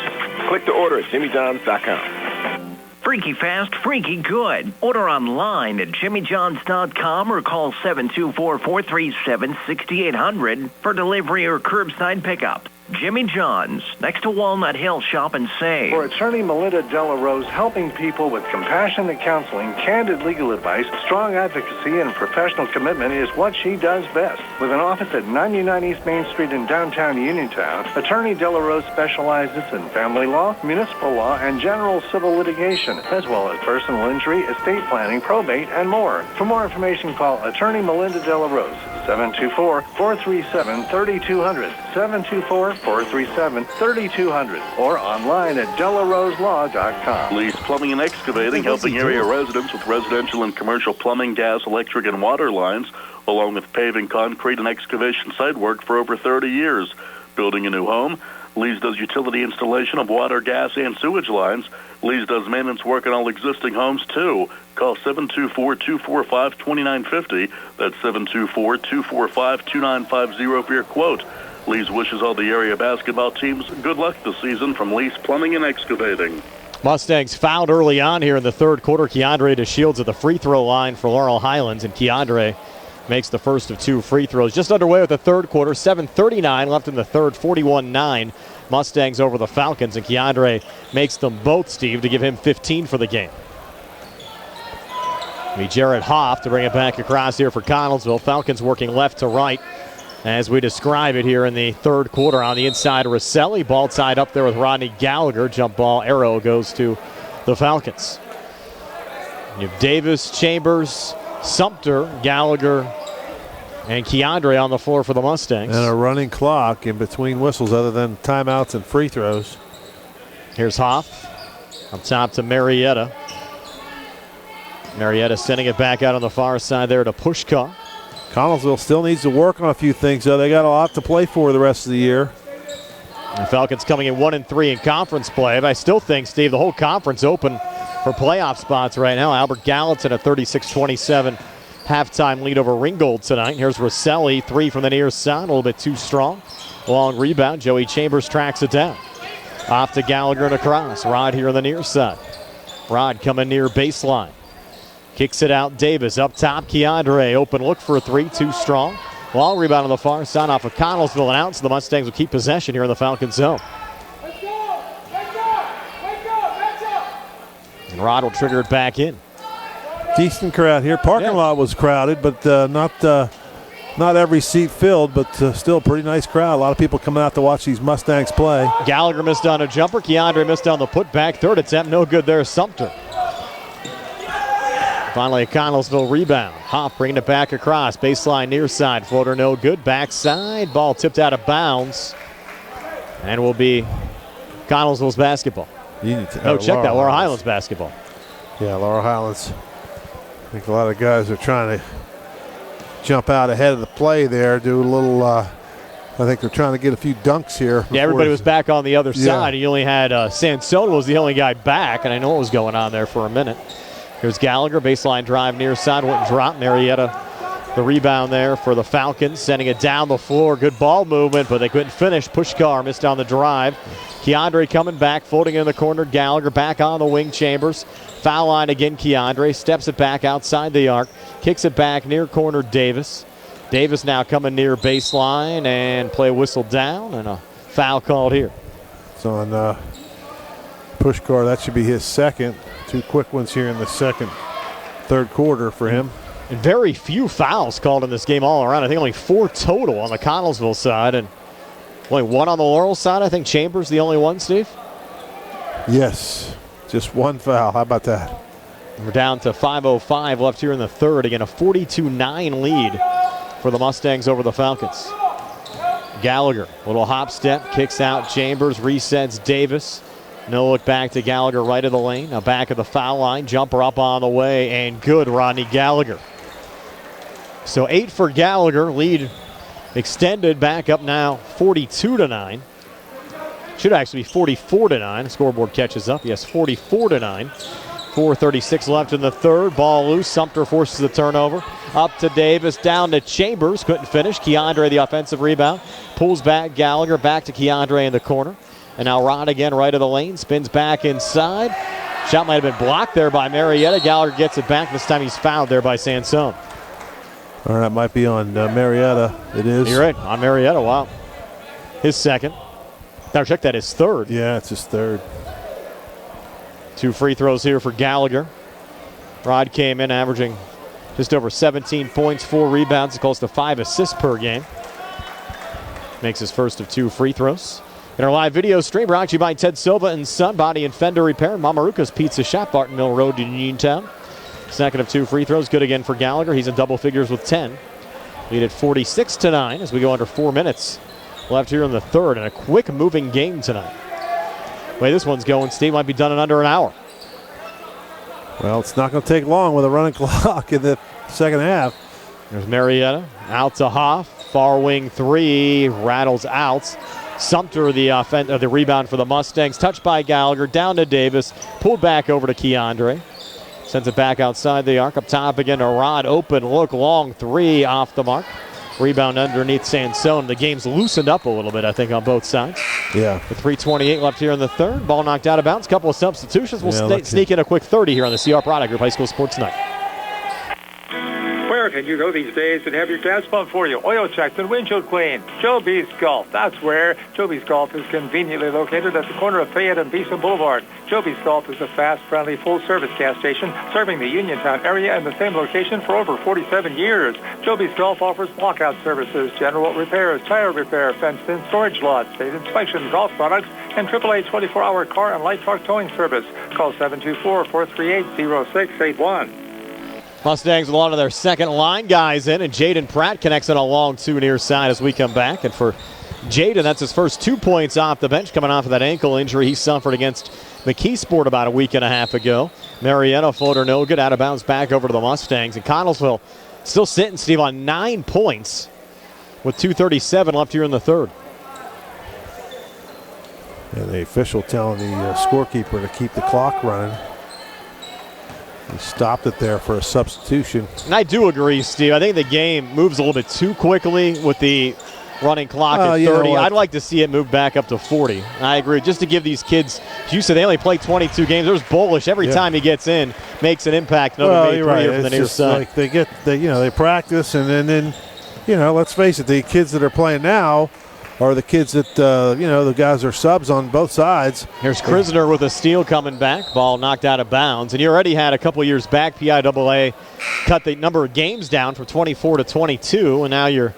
Click to order at jimmyjohns.com. Freaky fast, freaky good. Order online at jimmyjohns.com or call 724-437-6800 for delivery or curbside pickup. Jimmy John's, next to Walnut Hill. Shop and save. For attorney Melinda Delarose, helping people with compassionate counseling, candid legal advice, strong advocacy, and professional commitment is what she does best. With an office at 99 East Main Street in downtown Uniontown, attorney Delarose specializes in family law, municipal law, and general civil litigation, as well as personal injury, estate planning, probate, and more. For more information, call attorney Melinda Delarose, 724-437-3200, 724-437-3200, or online at delaroselaw.com. Lee's Plumbing and Excavating, helping area residents with residential and commercial plumbing, gas, electric, and water lines, along with paving, concrete, and excavation site work for over 30 years. Building a new home, Lee's does utility installation of water, gas, and sewage lines. Lee's does maintenance work on all existing homes, too. Call 724-245-2950. That's 724-245-2950 for your quote. Lee's wishes all the area basketball teams good luck this season from Lee's Plumbing and Excavating. Mustangs fouled early on here in the third quarter. Keandre DeShields at the free throw line for Laurel Highlands, and Keandre makes the first of 2 free throws. Just underway with the third quarter, 7:39 left in the third, 41-9. Mustangs over the Falcons, and Keandre makes them both, Steve, to give him 15 for the game. Jared Hoff to bring it back across here for Connellsville. Falcons working left to right as we describe it here in the third quarter. On the inside, Rosselli, ball tied up there with Rodney Gallagher. Jump ball arrow goes to the Falcons. You have Davis, Chambers, Sumter, Gallagher, and Keandre on the floor for the Mustangs. And a running clock in between whistles other than timeouts and free throws. Here's Hoff up top to Marietta. Marietta sending it back out on the far side there to Pushka. Connellsville still needs to work on a few things, though. They got a lot to play for the rest of the year. The Falcons coming in 1-3 in conference play. But I still think, Steve, the whole conference open for playoff spots right now. Albert Gallatin a 36-27 halftime lead over Ringgold tonight. Here's Rosselli, 3 from the near side, a little bit too strong. Long rebound. Joey Chambers tracks it down. Off to Gallagher and across. Rod here on the near side. Rod coming near baseline. Kicks it out. Davis up top. Keandre open look for a three. Too strong. Long rebound on the far side off of Connellsville and out. So the Mustangs will keep possession here in the Falcon zone. And Rod will trigger it back in. Decent crowd here. Parking lot was crowded, but not every seat filled, but still a pretty nice crowd. A lot of people coming out to watch these Mustangs play. Gallagher missed on a jumper. Keandre missed on the putback. Third attempt, no good there. Sumter. Finally, a Connellsville rebound. Hoff bringing it back across. Baseline near side. Floater no good. Backside. Ball tipped out of bounds. And will be Connellsville's basketball. Check that. Laurel Highlands basketball. Yeah, Laurel Highlands. I think a lot of guys are trying to jump out ahead of the play there. Do a little, I think they're trying to get a few dunks here. Yeah, everybody was back on the other side. You only had Sansone was the only guy back, and I know what was going on there for a minute. Here's Gallagher, baseline drive near side, wouldn't drop. Marietta, the rebound there for the Falcons, sending it down the floor. Good ball movement, but they couldn't finish. Pushkar missed on the drive. Keandre coming back, floating in the corner. Gallagher back on the wing. Chambers. Foul line again, Keandre. Steps it back outside the arc. Kicks it back near corner, Davis. Davis now coming near baseline and play whistle down and a foul called here. It's on Pushkar. That should be his second. Two quick ones here in the third quarter for him. And very few fouls called in this game all around. I think only 4 total on the Connellsville side and only 1 on the Laurel side. I think Chambers the only one, Steve? Yes, just 1 foul. How about that? We're down to 5:05 left here in the third. Again, a 42-9 lead for the Mustangs over the Falcons. Gallagher, little hop step, kicks out Chambers, resets Davis. No look back to Gallagher right of the lane. Now back of the foul line. Jumper up on the way and good, Rodney Gallagher. So 8 for Gallagher. Lead extended back up now 42-9. Should actually be 44-9. Scoreboard catches up. Yes, 44-9. 4:36 left in the third. Ball loose. Sumter forces the turnover. Up to Davis. Down to Chambers. Couldn't finish. Keandre the offensive rebound. Pulls back Gallagher. Back to Keandre in the corner. And now Rod again right of the lane. Spins back inside. Shot might have been blocked there by Marietta. Gallagher gets it back. This time he's fouled there by Sansone. All right, that might be on Marietta. It is. You're right. On Marietta. Wow. His second. Now check that. His third. Yeah, it's his third. 2 free throws here for Gallagher. Rod came in averaging just over 17 points, 4 rebounds, close to 5 assists per game. Makes his first of 2 free throws. In our live video stream, brought to you by Ted Sova and Son, Body and Fender Repair, Maruca's Pizza Shop, Barton Mill Road in Uniontown. Second of 2 free throws, good again for Gallagher. He's in double figures with 10. Lead at 46-9 as we go under 4 minutes left here in the third, and a quick moving game tonight. The way this one's going, Steve, might be done in under an hour. Well, it's not going to take long with a running clock in the second half. There's Marietta, out to Hoff, far wing 3, rattles out. Sumter, the rebound for the Mustangs, touched by Gallagher, down to Davis, pulled back over to Keandre. Sends it back outside the arc, up top again to Rod, open look, long 3 off the mark. Rebound underneath Sansone. The game's loosened up a little bit, I think, on both sides. Yeah. With 3:28 left here in the third. Ball knocked out of bounds. Couple of substitutions. We'll sneak in a quick 30 here on the CR Product Group High School Sports Night. Where can you go these days and have your gas pumped for you? Oil checked and windshield cleaned. Joby's Golf. That's where. Joby's Golf is conveniently located at the corner of Fayette and Beeson Boulevard. Joby's Golf is a fast, friendly, full-service gas station serving the Uniontown area in the same location for over 47 years. Joby's Golf offers lockout services, general repairs, tire repair, fenced-in storage lots, state inspection, golf products, and AAA 24-hour car and light truck towing service. Call 724-438-0681. Mustangs with a lot of their second line guys in, and Jaden Pratt connects on a long 2 near side as we come back. And for Jaden, that's his first 2 points off the bench coming off of that ankle injury he suffered against McKeesport about a week and a half ago. Marietta floater no good, out of bounds back over to the Mustangs. And Connellsville still sitting, Steve, on 9 points with 2:37 left here in the third. And the official telling the scorekeeper to keep the clock running. He stopped it there for a substitution. And I do agree, Steve. I think the game moves a little bit too quickly with the running clock at 30. I'd like to see it move back up to 40. I agree. Just to give these kids, you said they only play 22 games. There's Bullish every time he gets in, makes an impact. Another you're right. from the near side. Like they practice, and then let's face it, the kids that are playing now are the kids that the guys are subs on both sides. Here's Krisner with a steal coming back. Ball knocked out of bounds. And you already had a couple years back, PIAA cut the number of games down from 24 to 22, and now you're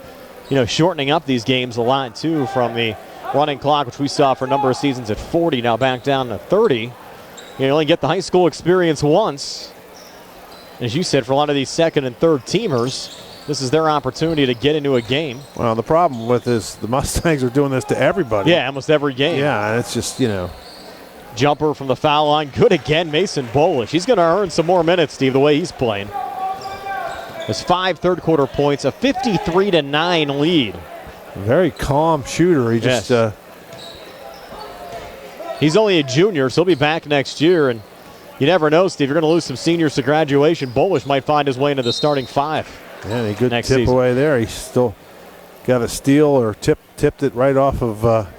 shortening up these games a lot, too, from the running clock, which we saw for a number of seasons at 40, now back down to 30. You only get the high school experience once. As you said, for a lot of these second and third teamers, this is their opportunity to get into a game. Well, the problem with this, the Mustangs are doing this to everybody. Yeah, almost every game. Yeah, and it's just, Jumper from the foul line. Good again, Mason Bolish. He's going to earn some more minutes, Steve, the way he's playing. There's 5 third-quarter points, a 53-9 lead. Very calm shooter. He just he's only a junior, so he'll be back next year. And you never know, Steve. You're going to lose some seniors to graduation. Bolish might find his way into the starting 5. Yeah, he good next tip season. Away there. He still got a steal or tipped it right off of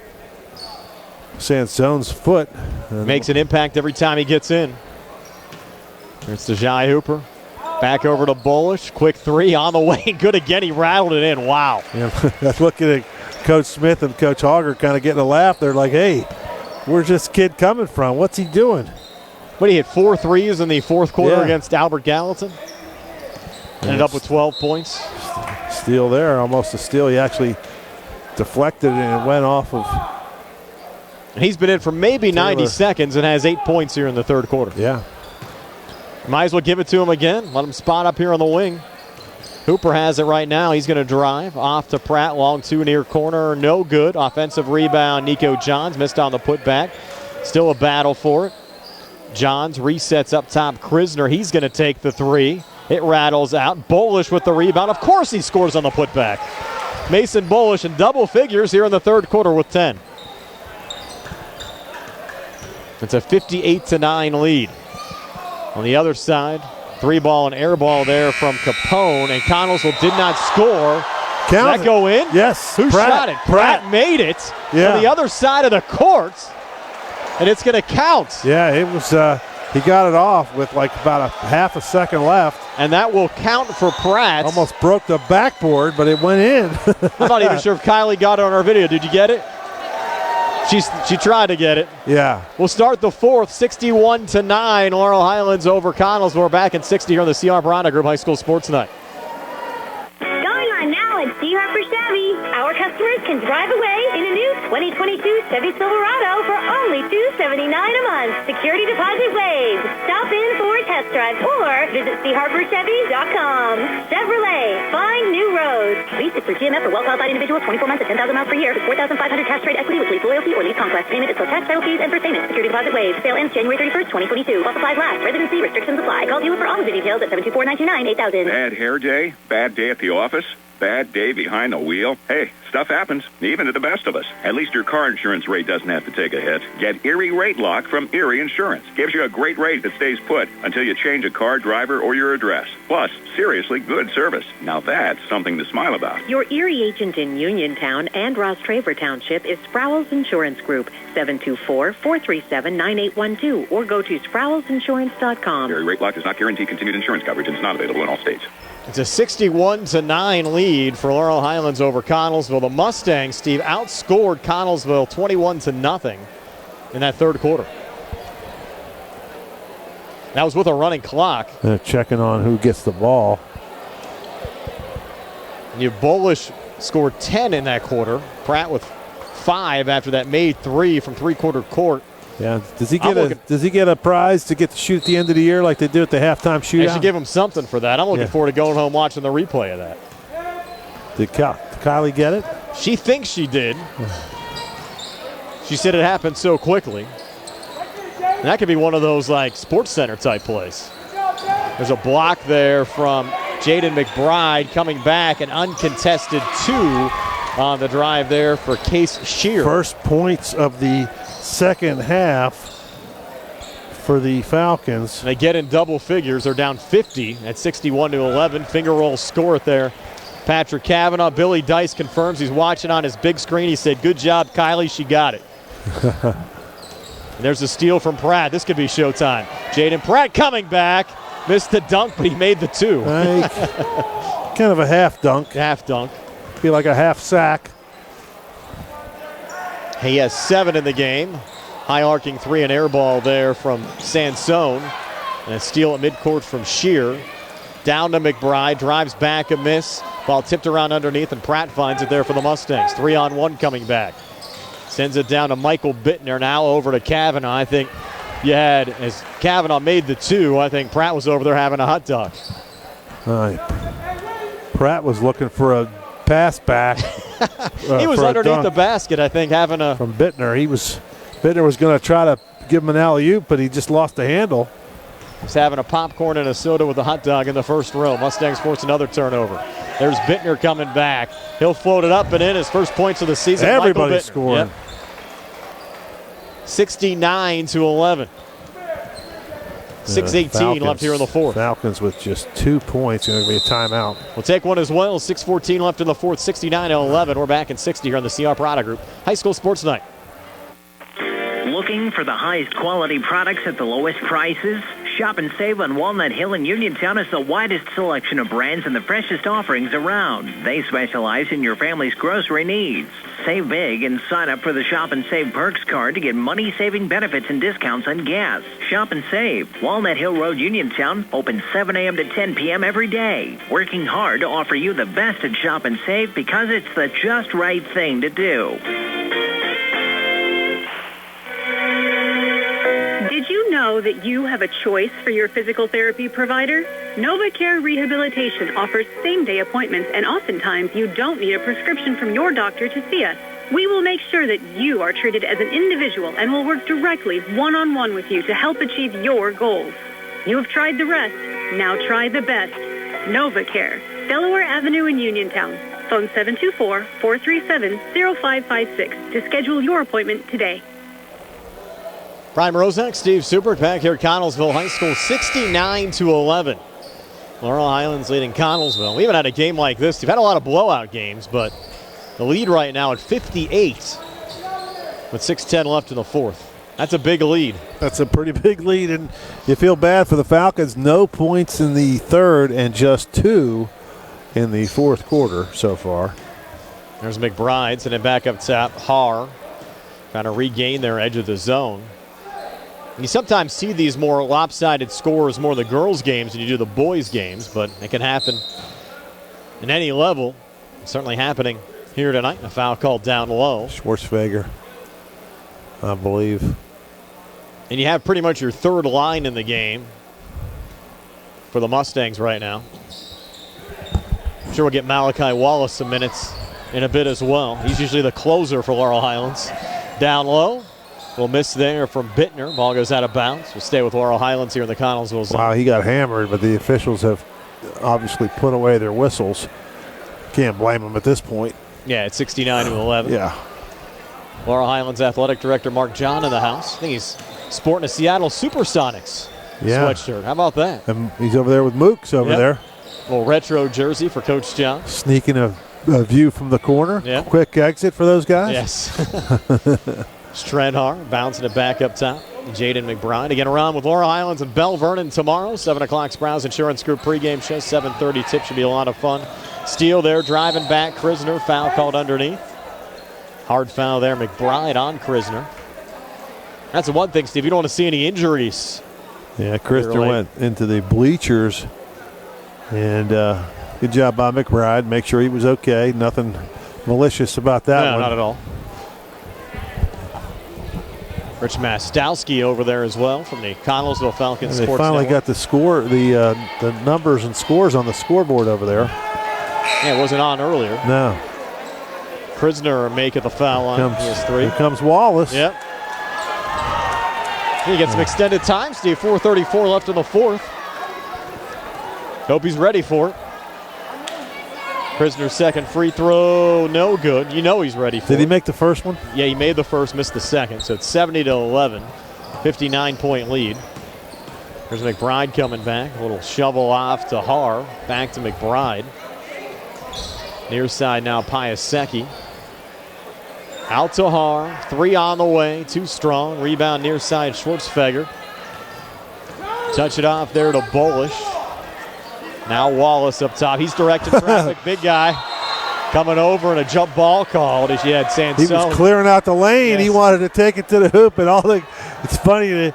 Sansone's foot. Makes an impact every time he gets in. Here's to Jai Hooper. Back over to Bolish. Quick 3 on the way. Good again. He rattled it in. Wow. Yeah, looking at Coach Smith and Coach Hogger kind of getting a laugh. They're like, hey, where's this kid coming from? What's he doing? But he hit 4 threes in the fourth quarter against Albert Gallatin. Ended up with 12 points. Steal there, almost a steal. He actually deflected it and it went off of. And he's been in for maybe Taylor. 90 seconds and has 8 points here in the third quarter. Yeah. Might as well give it to him again. Let him spot up here on the wing. Hooper has it right now. He's going to drive off to Pratt. Long 2 near corner. No good. Offensive rebound. Nico Johns missed on the putback. Still a battle for it. Johns resets up top. Krisner. He's going to take the 3. It rattles out. Bolish with the rebound. Of course he scores on the putback. Mason Bolish in double figures here in the third quarter with 10. It's a 58-9 lead. On the other side, 3-ball and air ball there from Capone, and Connellsville did not score. Did that go in? Yes. Who shot it? Pratt made it on the other side of the court, and it's going to count. Yeah, it was. He got it off with like about a half a second left. And that will count for Pratt. Almost broke the backboard, but it went in. I'm not even sure if Kylie got it on our video. Did you get it? She tried to get it. Yeah. We'll start the fourth, 61-9. Laurel Highlands over Connellsville. We're back in 60 here on the CR Barada Group High School Sports Night. Going on now at C. Harper Chevy. Our customers can drive away in a new 2022 Chevy Silverado for only $279 a month. Security deposit waived. Stop in for a test drive or visit CHarperChevy.com. Chevrolet, find new roads. Lease it through GMF for well-qualified individuals, 24 months at 10,000 miles per year with 4,500 cash trade equity with lease loyalty or lease conquest. Payment is plus tax, title fees, and first payment. Security deposit waived. Sale ends January 31st, 2022. While supplies last. Residency restrictions apply. Call dealer for all of the details at 724-929-8000. Bad hair day? Bad day at the office? Bad day behind the wheel? Hey, stuff happens, even to the best of us. At least your car insurance rate doesn't have to take a hit. Get Erie Rate Lock from Erie Insurance. Gives you a great rate that stays put until you change a car, driver, or your address. Plus, seriously good service. Now that's something to smile about. Your Erie agent in Uniontown and Ross Traver Township is Sproul's Insurance Group, 724-437-9812, or go to SproulsInsurance.com. Erie Rate Lock does not guarantee continued insurance coverage and is not available in all states. It's a 61-9 lead for Laurel Highlands over Connellsville. The Mustangs, Steve, outscored Connellsville 21-0 in that third quarter. That was with a running clock. They're checking on who gets the ball. And Bolish scored 10 in that quarter. Pratt with 5 after that made 3 from three-quarter court. Yeah, does he get a prize to get to shoot at the end of the year like they do at the halftime shootout? They should give him something for that. I'm looking forward to going home watching the replay of that. Did Kylie get it? She thinks she did. She said it happened so quickly. And that could be one of those like Sports Center type plays. There's a block there from Jaden McBride coming back, an uncontested 2 on the drive there for Case Shear. First points of the second half for the Falcons. They get in double figures. They're down 50 at 61-11. Finger roll score it there Patrick Kavanaugh. Billy Dice confirms he's watching on his big screen. He said, "Good job, Kylie. She got it." There's a steal from Pratt. This could be showtime. Jaden Pratt coming back. Missed the dunk, but he made the two. Kind of a half dunk. Half dunk. Be like a half sack. He has 7 in the game. High arcing 3, an air ball there from Sansone. And a steal at midcourt from Shear. Down to McBride, drives back, a miss. Ball tipped around underneath, and Pratt finds it there for the Mustangs. 3-on-1 coming back. Sends it down to Michael Bittner, now over to Kavanaugh. I think you had, as Kavanaugh made the 2, I think Pratt was over there having a hot dog. Pratt was looking for a pass back. He was underneath the basket, I think, having a... From Bittner. Bittner was going to try to give him an alley-oop, but he just lost the handle. He's having a popcorn and a soda with a hot dog in the first row. Mustangs force another turnover. There's Bittner coming back. He'll float it up and in. His first points of the season. Everybody scoring. Yep. 69-11. 6:18 left here in the fourth. Falcons with just 2 points. Going to be a timeout. We'll take one as well. 6:14 left in the fourth. 69-11. We're back in 60 here on the CR Product Group High School Sports Night. Looking for the highest quality products at the lowest prices? Shop and save on Walnut Hill and Uniontown has the widest selection of brands and the freshest offerings around. They specialize in your family's grocery needs. Save big and sign up for the Shop and Save Perks card to get money-saving benefits and discounts on gas. Shop and save. Walnut Hill Road, Uniontown, open 7 a.m. to 10 p.m. every day. Working hard to offer you the best at Shop and Save because it's the just right thing to do. Did you know that you have a choice for your physical therapy provider? NovaCare Rehabilitation offers same-day appointments, and oftentimes you don't need a prescription from your doctor to see us. We will make sure that you are treated as an individual and will work directly one-on-one with you to help achieve your goals. You have tried the rest. Now try the best. NovaCare, Delaware Avenue in Uniontown. Phone 724-437-0556 to schedule your appointment today. Prime Rozak, Steve Supert back here at Connellsville High School, 69-11. Laurel Highlands leading Connellsville. We haven't had a game like this. We've had a lot of blowout games, but the lead right now at 58 with 6:10 left in the fourth. That's a big lead. That's a pretty big lead, and you feel bad for the Falcons. No points in the third and just 2 in the fourth quarter so far. There's McBride sending back up top. Haar trying to regain their edge of the zone. You sometimes see these more lopsided scores more in the girls' games than you do the boys' games, but it can happen in any level. It's certainly happening here tonight. A foul called down low. Schwarzenegger, I believe. And you have pretty much your third line in the game for the Mustangs right now. I'm sure we'll get Malachi Wallace some minutes in a bit as well. He's usually the closer for Laurel Highlands. Down low. We'll miss there from Bittner. Ball goes out of bounds. We'll stay with Laurel Highlands here in the Connellsville zone. Wow, he got hammered, but the officials have obviously put away their whistles. Can't blame them at this point. Yeah, it's 69-11. Yeah. Laurel Highlands Athletic Director Mark John in the house. I think he's sporting a Seattle Supersonics sweatshirt. How about that? And he's over there with Mooks over there. A little retro jersey for Coach John. Sneaking a view from the corner. Yep. Quick exit for those guys. Yes. Strandhar bouncing it back up top. Jaden McBride again around with Laurel Highlands and Bell Vernon tomorrow. 7 o'clock Sprouse Insurance Group pregame show. 7:30 tip should be a lot of fun. Steele there driving back. Krisner foul called underneath. Hard foul there. McBride on Krisner. That's the one thing, Steve. You don't want to see any injuries. Yeah, Krisner went into the bleachers. And good job by McBride. Make sure he was okay. Nothing malicious about that one. No, not at all. Rich Mastowski over there as well from the Connellsville Falcons Sports Network. They finally got the score, the numbers and scores on the scoreboard over there. Yeah, it wasn't on earlier. No. Krisner making the foul on his 3. Here comes Wallace. Yep. He gets some extended time, Steve. 4:34 left in the fourth. Hope he's ready for it. Krisner's second free throw, no good. You know he's ready for it. Did he make the first one? Yeah, he made the first, missed the second. So it's 70-11, 59-point lead. There's McBride coming back. A little shovel off to Haar. Back to McBride. Near side now, Piasecki. Out to Har. 3 on the way. 2 strong. Rebound near side, Schwartzfeger. Touch it off there to Bolish. Now Wallace up top. He's directing traffic. Big guy coming over, and a jump ball called as you had Sansone. He was clearing out the lane. Yes. He wanted to take it to the hoop, and it's funny the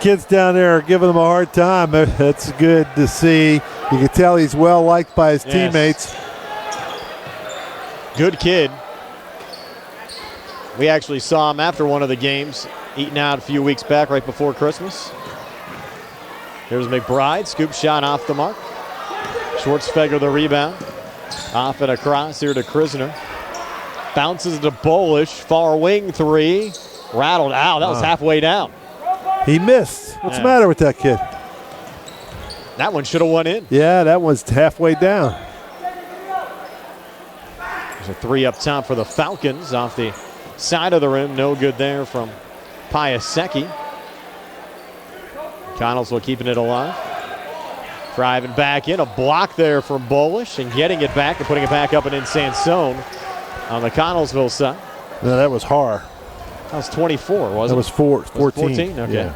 kids down there are giving him a hard time. That's good to see. You can tell he's well liked by his teammates. Good kid. We actually saw him after one of the games, eating out a few weeks back right before Christmas. Here's McBride, scoop shot off the mark. Schwartzfeger the rebound. Off and across here to Krisner. Bounces to Bolish, far wing 3. Rattled out, that was halfway down. He missed. What's the matter with that kid? That one should have went in. Yeah, that one's halfway down. There's a 3 up top for the Falcons off the side of the rim. No good there from Piasecki. Connellsville keeping it alive. Driving back in. A block there from Bolish and getting it back and putting it back up and in Sansone on the Connellsville side. No, that was Har. That was 24, wasn't it? That was 14. Okay. Yeah.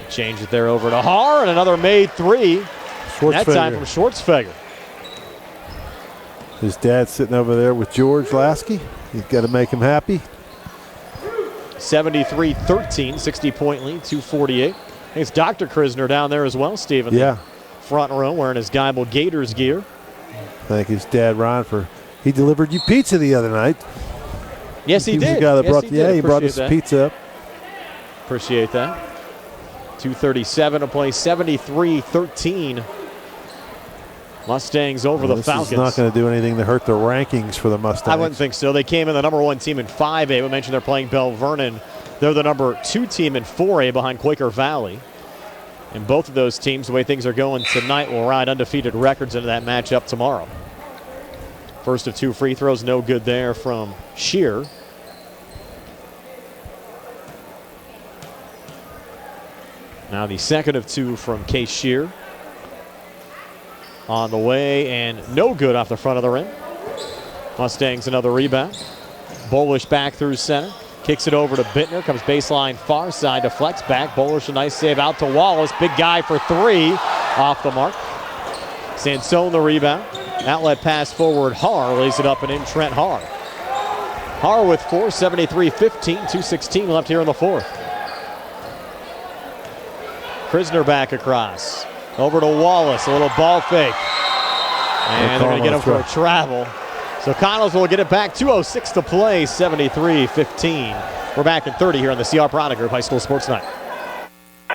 Change it there over to Har, and another made 3. That time from Schwartzfeger. His dad's sitting over there with George Lasky. He's got to make him happy. 73-13, 60-point lead, 2:48. It's Dr. Krisner down there as well, Stephen. Yeah. Front row wearing his Geibel Gators gear. Thank his dad, Ron, he delivered you pizza the other night. Yes, he did. Was the guy that he brought us pizza up. Appreciate that. 2:37 to play, 73-13. Mustangs over the Falcons. This is not going to do anything to hurt the rankings for the Mustangs. I wouldn't think so. They came in the number 1 team in 5A. We mentioned they're playing Bell Vernon. They're the number 2 team in 4A behind Quaker Valley. And both of those teams, the way things are going tonight, will ride undefeated records into that matchup tomorrow. First of 2 free throws, no good there from Shear. Now the second of 2 from Case Shear. On the way, and no good off the front of the rim. Mustangs another rebound. Bolish back through center. Kicks it over to Bittner. Comes baseline far side, deflects back. Bolish a nice save out to Wallace. Big guy for 3 off the mark. Sansone the rebound. Outlet pass forward. Har lays it up and in. Trent Har. Har with 4, 73-15, 2:16 left here in the fourth. Krisner back across. Over to Wallace, a little ball fake. And they're going to get him for a travel. So Connellsville will get it back. 2:06 to play, 73-15. We're back in 30 here on the CR Product Group High School Sports Night.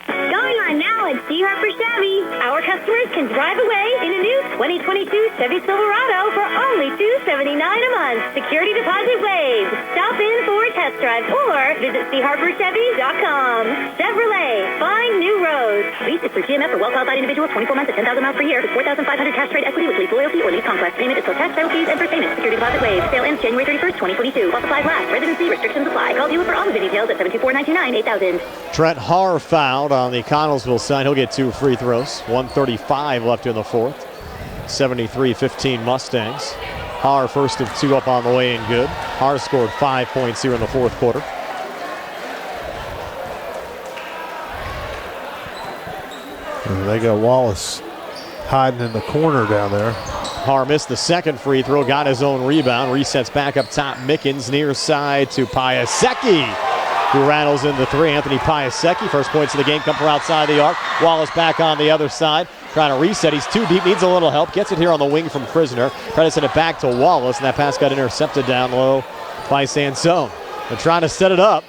Going on now at C. Harper Chevy. Our customers can drive away in a new 2022 Chevy Silverado for only $279 a month. Security deposit waived. Stop in for a test drive or visit CHarperChevy.com. Chevrolet, find new roads. Lease is through GMF for well-qualified individuals, 24 months at 10,000 miles per year with 4,500 cash trade equity with lease loyalty or lease conquest. Payment is still tax, title fees, and first payment. Security deposit waived. Sale ends January 31st, 2022. While supplies last. Residency restrictions apply. Call dealer for all the details at 724-929-8000. Trent Har fouled on the Connellsville side. He'll get 2 free throws. 1:35 left in the fourth. 73-15 Mustangs. Har first of 2 up on the way and good. Har scored 5 points here in the fourth quarter. And they got Wallace hiding in the corner down there. Har missed the second free throw, got his own rebound, resets back up top. Mickens near side to Piasecki, who rattles in the 3. Anthony Piasecki, first points of the game come from outside the arc. Wallace back on the other side, trying to reset. He's too deep, needs a little help. Gets it here on the wing from Krisner. Trying to send it back to Wallace, and that pass got intercepted down low by Sansone. They're trying to set it up.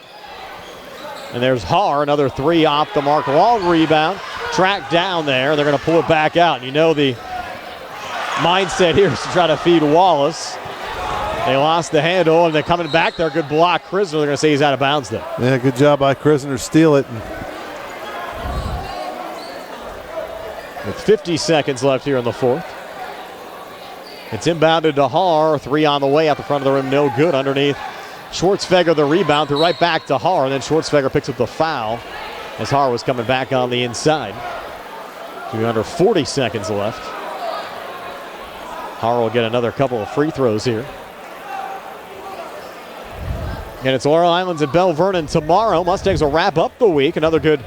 And there's Har, another 3 off the mark. Long rebound, tracked down there. They're going to pull it back out. And you know the mindset here is to try to feed Wallace. They lost the handle, and they're coming back there. Good block, Krisner. They're going to say he's out of bounds there. Yeah, good job by Krisner to steal it. With 50 seconds left here in the fourth. It's inbounded to Har. 3 on the way at the front of the rim. No good underneath. Schwartzfeger the rebound. Threw right back to Har, and then Schwartzfeger picks up the foul as Har was coming back on the inside. Under 40 seconds left. Har will get another couple of free throws here. And it's Laurel Highlands and Bell Vernon tomorrow. Mustangs will wrap up the week. Another good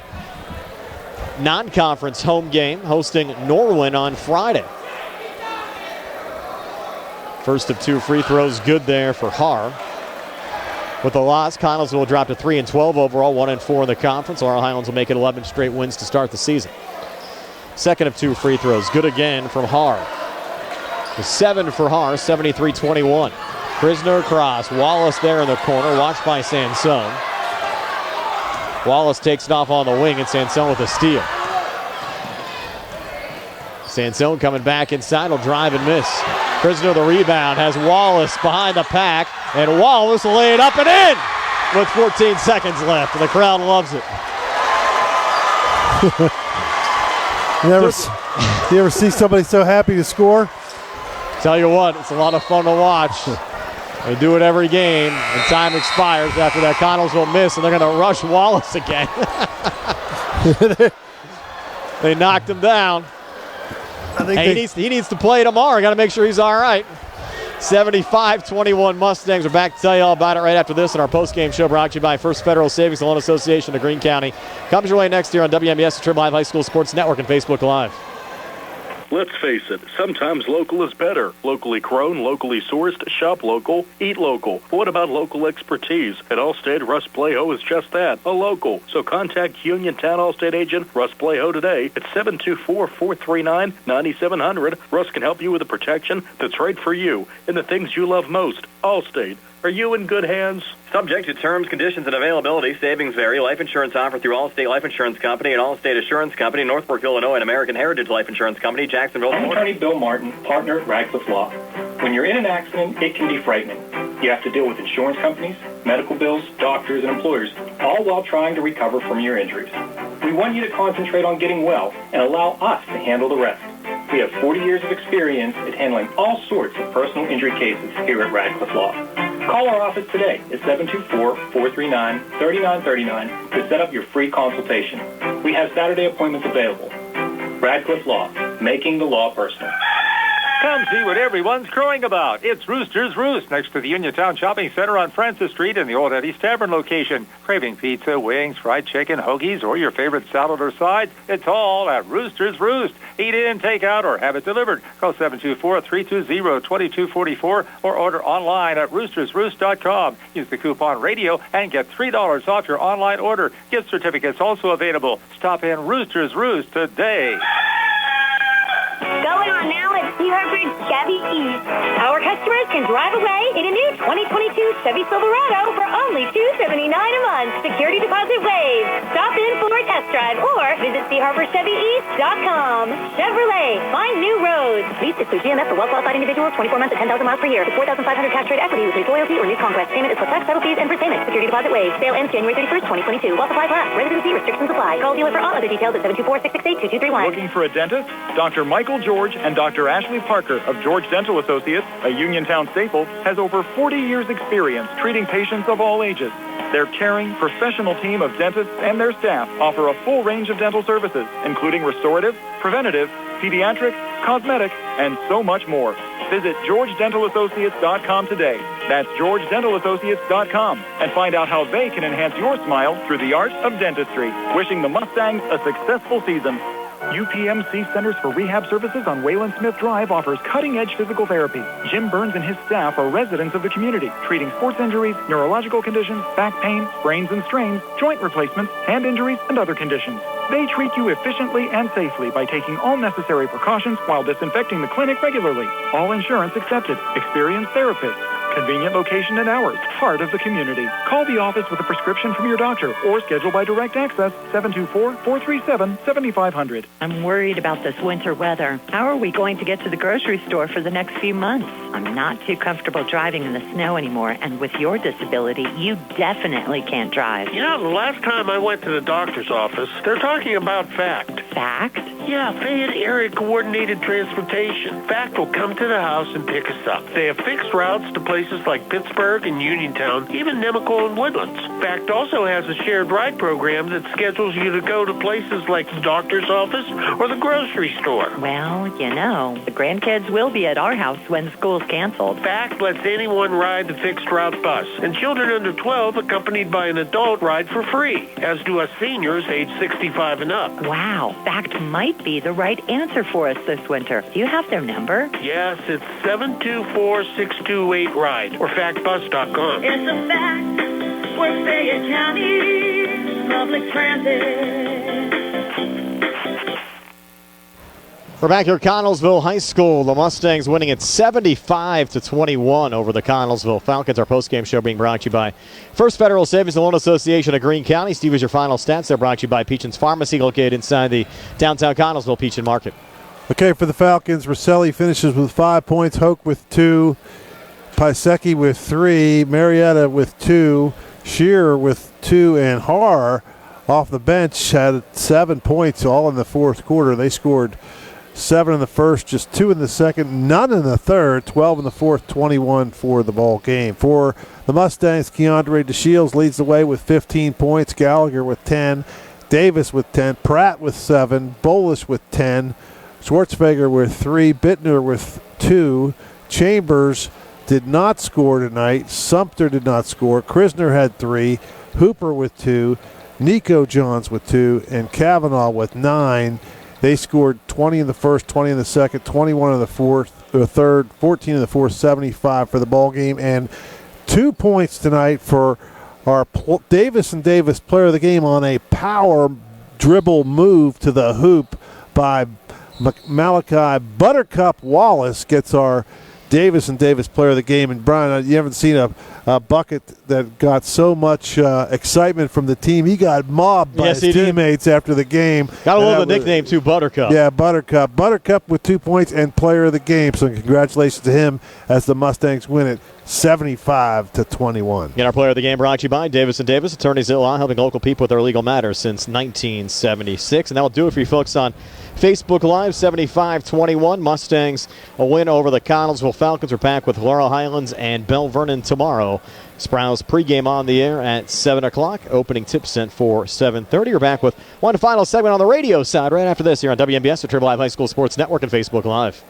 non-conference home game, hosting Norwin on Friday. First of 2 free throws, good there for Har. With the loss, Connellsville will drop to 3-12 overall, 1-4 in the conference. Laurel Highlands will make it 11 straight wins to start the season. Second of 2 free throws, good again from Har. 7 for Har, 73-21. Prisoner across, Wallace there in the corner, watched by Sansone. Wallace takes it off on the wing, and Sansone with a steal. Sansone coming back inside, will drive and miss. Prisoner the rebound, has Wallace behind the pack, and Wallace will lay it up and in with 14 seconds left, and the crowd loves it. You ever see somebody so happy to score? Tell you what, it's a lot of fun to watch. They do it every game, and time expires after that Connellsville miss, and they're going to rush Wallace again. They knocked him down. He needs to play tomorrow. Got to make sure he's all right. 75-21 Mustangs. We're back to tell you all about it right after this in our post-game show brought to you by First Federal Savings and Loan Association of Greene County. Comes your way next year on WMBS, the Trib Live High School Sports Network, and Facebook Live. Let's face it, sometimes local is better. Locally grown, locally sourced, shop local, eat local. But what about local expertise? At Allstate, Russ Playho is just that, a local. So contact Uniontown Allstate agent Russ Playho today at 724-439-9700. Russ can help you with the protection that's right for you and the things you love most. Allstate. Are you in good hands? Subject to terms, conditions, and availability. Savings vary. Life insurance offered through Allstate Life Insurance Company and Allstate Assurance Company, Northbrook, Illinois, and American Heritage Life Insurance Company, Jacksonville. I'm attorney Bill Martin, partner at Radcliffe Law. When you're in an accident, it can be frightening. You have to deal with insurance companies, medical bills, doctors, and employers, all while trying to recover from your injuries. We want you to concentrate on getting well and allow us to handle the rest. We have 40 years of experience at handling all sorts of personal injury cases here at Radcliffe Law. Call our office today at 724-439-3939 to set up your free consultation. We have Saturday appointments available. Radcliffe Law, making the law personal. Come see what everyone's crowing about. It's Rooster's Roost next to the Uniontown Shopping Center on Francis Street in the Old Eddie's Tavern location. Craving pizza, wings, fried chicken, hoagies, or your favorite salad or sides? It's all at Rooster's Roost. Eat in, take out, or have it delivered. Call 724-320-2244 or order online at roostersroost.com. Use the coupon radio and get $3 off your online order. Gift certificates also available. Stop in Rooster's Roost today. Going on now at Sea Harbour Chevy East. Our customers can drive away in a new 2022 Chevy Silverado for only $279 a month. Security deposit waived. Stop in for a test drive or visit SeaHarborChevyEast.com. Chevrolet, find new roads. Lease is through GMF for well-qualified individuals, 24 months at 10,000 miles per year. With 4,500 cash rate equity with lease loyalty or new conquest. Payment is plus tax, title fees, and prepayment. Security deposit waived. Sale ends January 31st, 2022. While supplies last. Residency restrictions apply. Call dealer for all other details at 724-668-2231. Looking for a dentist? Dr. Michael George and Dr. Ashley Parker of George Dental Associates, a Uniontown staple, has over 40 years experience treating patients of all ages. Their caring, professional team of dentists and their staff offer a full range of dental services, including restorative, preventative, pediatric, cosmetic, and so much more. Visit GeorgeDentalAssociates.com today. That's GeorgeDentalAssociates.com and find out how they can enhance your smile through the art of dentistry. Wishing the Mustangs a successful season. UPMC Centers for Rehab Services on Wayland Smith Drive offers cutting-edge physical therapy. Jim Burns and his staff are residents of the community, treating sports injuries, neurological conditions, back pain, sprains and strains, joint replacements, hand injuries, and other conditions. They treat you efficiently and safely by taking all necessary precautions while disinfecting the clinic regularly. All insurance accepted. Experienced therapists. Convenient location and hours. Part of the community. Call the office with a prescription from your doctor or schedule by direct access 724-437-7500. I'm worried about this winter weather. How are we going to get to the grocery store for the next few months? I'm not too comfortable driving in the snow anymore, and with your disability, you definitely can't drive. Yeah, the last time I went to the doctor's office, they're talking about FACT. FACT? Yeah, Fayette Area Coordinated Transportation. FACT will come to the house and pick us up. They have fixed routes to places like Pittsburgh and Uniontown, even Nemacolin and Woodlands. FACT also has a shared ride program that schedules you to go to places like the doctor's office or the grocery store. Well, the grandkids will be at our house when school's canceled. FACT lets anyone ride the fixed route bus, and children under 12 accompanied by an adult ride for free, as do us seniors age 65 and up. Wow, FACT might be the right answer for us this winter. Do you have their number? Yes, it's 724-628-RIDE or factbus.com. It's a fact. We're Fayette County Public Transit. We're back here at Connellsville High School. The Mustangs winning at 75-21 over the Connellsville Falcons. Our postgame show being brought to you by First Federal Savings and Loan Association of Greene County. Steve, is your final stats. They're brought to you by Peachin's Pharmacy, located inside the downtown Connellsville Peachin Market. Okay, for the Falcons, Rosselli finishes with 5 points, Hoke with 2, Pisecki with 3, Marietta with 2, Shearer with 2, and Haar off the bench had 7 points all in the fourth quarter. They scored 7 in the first, just 2 in the second, none in the third, 12 in the fourth, 21 for the ball game. For the Mustangs, Keandre DeShields leads the way with 15 points, Gallagher with 10, Davis with 10, Pratt with 7, Bolish with 10, Schwartzfeger with 3, Bittner with 2, Chambers did not score tonight, Sumter did not score, Krisner had 3, Hooper with 2, Nico Johns with 2, and Kavanaugh with 9. They scored 20 in the first, 20 in the second, 21 in the third, 14 in the fourth, 75 for the ball game, and 2 points tonight for our Davis and Davis player of the game on a power dribble move to the hoop by Malachi Buttercup Wallace gets our Davis and Davis player of the game. And Brian, you haven't seen a bucket that got so much excitement from the team. He got mobbed by his teammates after the game. Got a little nickname too, Buttercup. Yeah, Buttercup. Buttercup with 2 points and player of the game. So congratulations to him as the Mustangs win it 75-21. And our player of the game brought to you by Davis & Davis, attorneys at law, helping local people with their legal matters since 1976. And that will do it for you folks on Facebook Live. 75-21. Mustangs a win over the Connellsville Falcons. We're back with Laurel Highlands and Bell Vernon tomorrow. Sprouse pregame on the air at 7 o'clock. Opening tip sent for 7:30. We're back with one final segment on the radio side right after this here on WMBS, the Triple Live High School Sports Network and Facebook Live.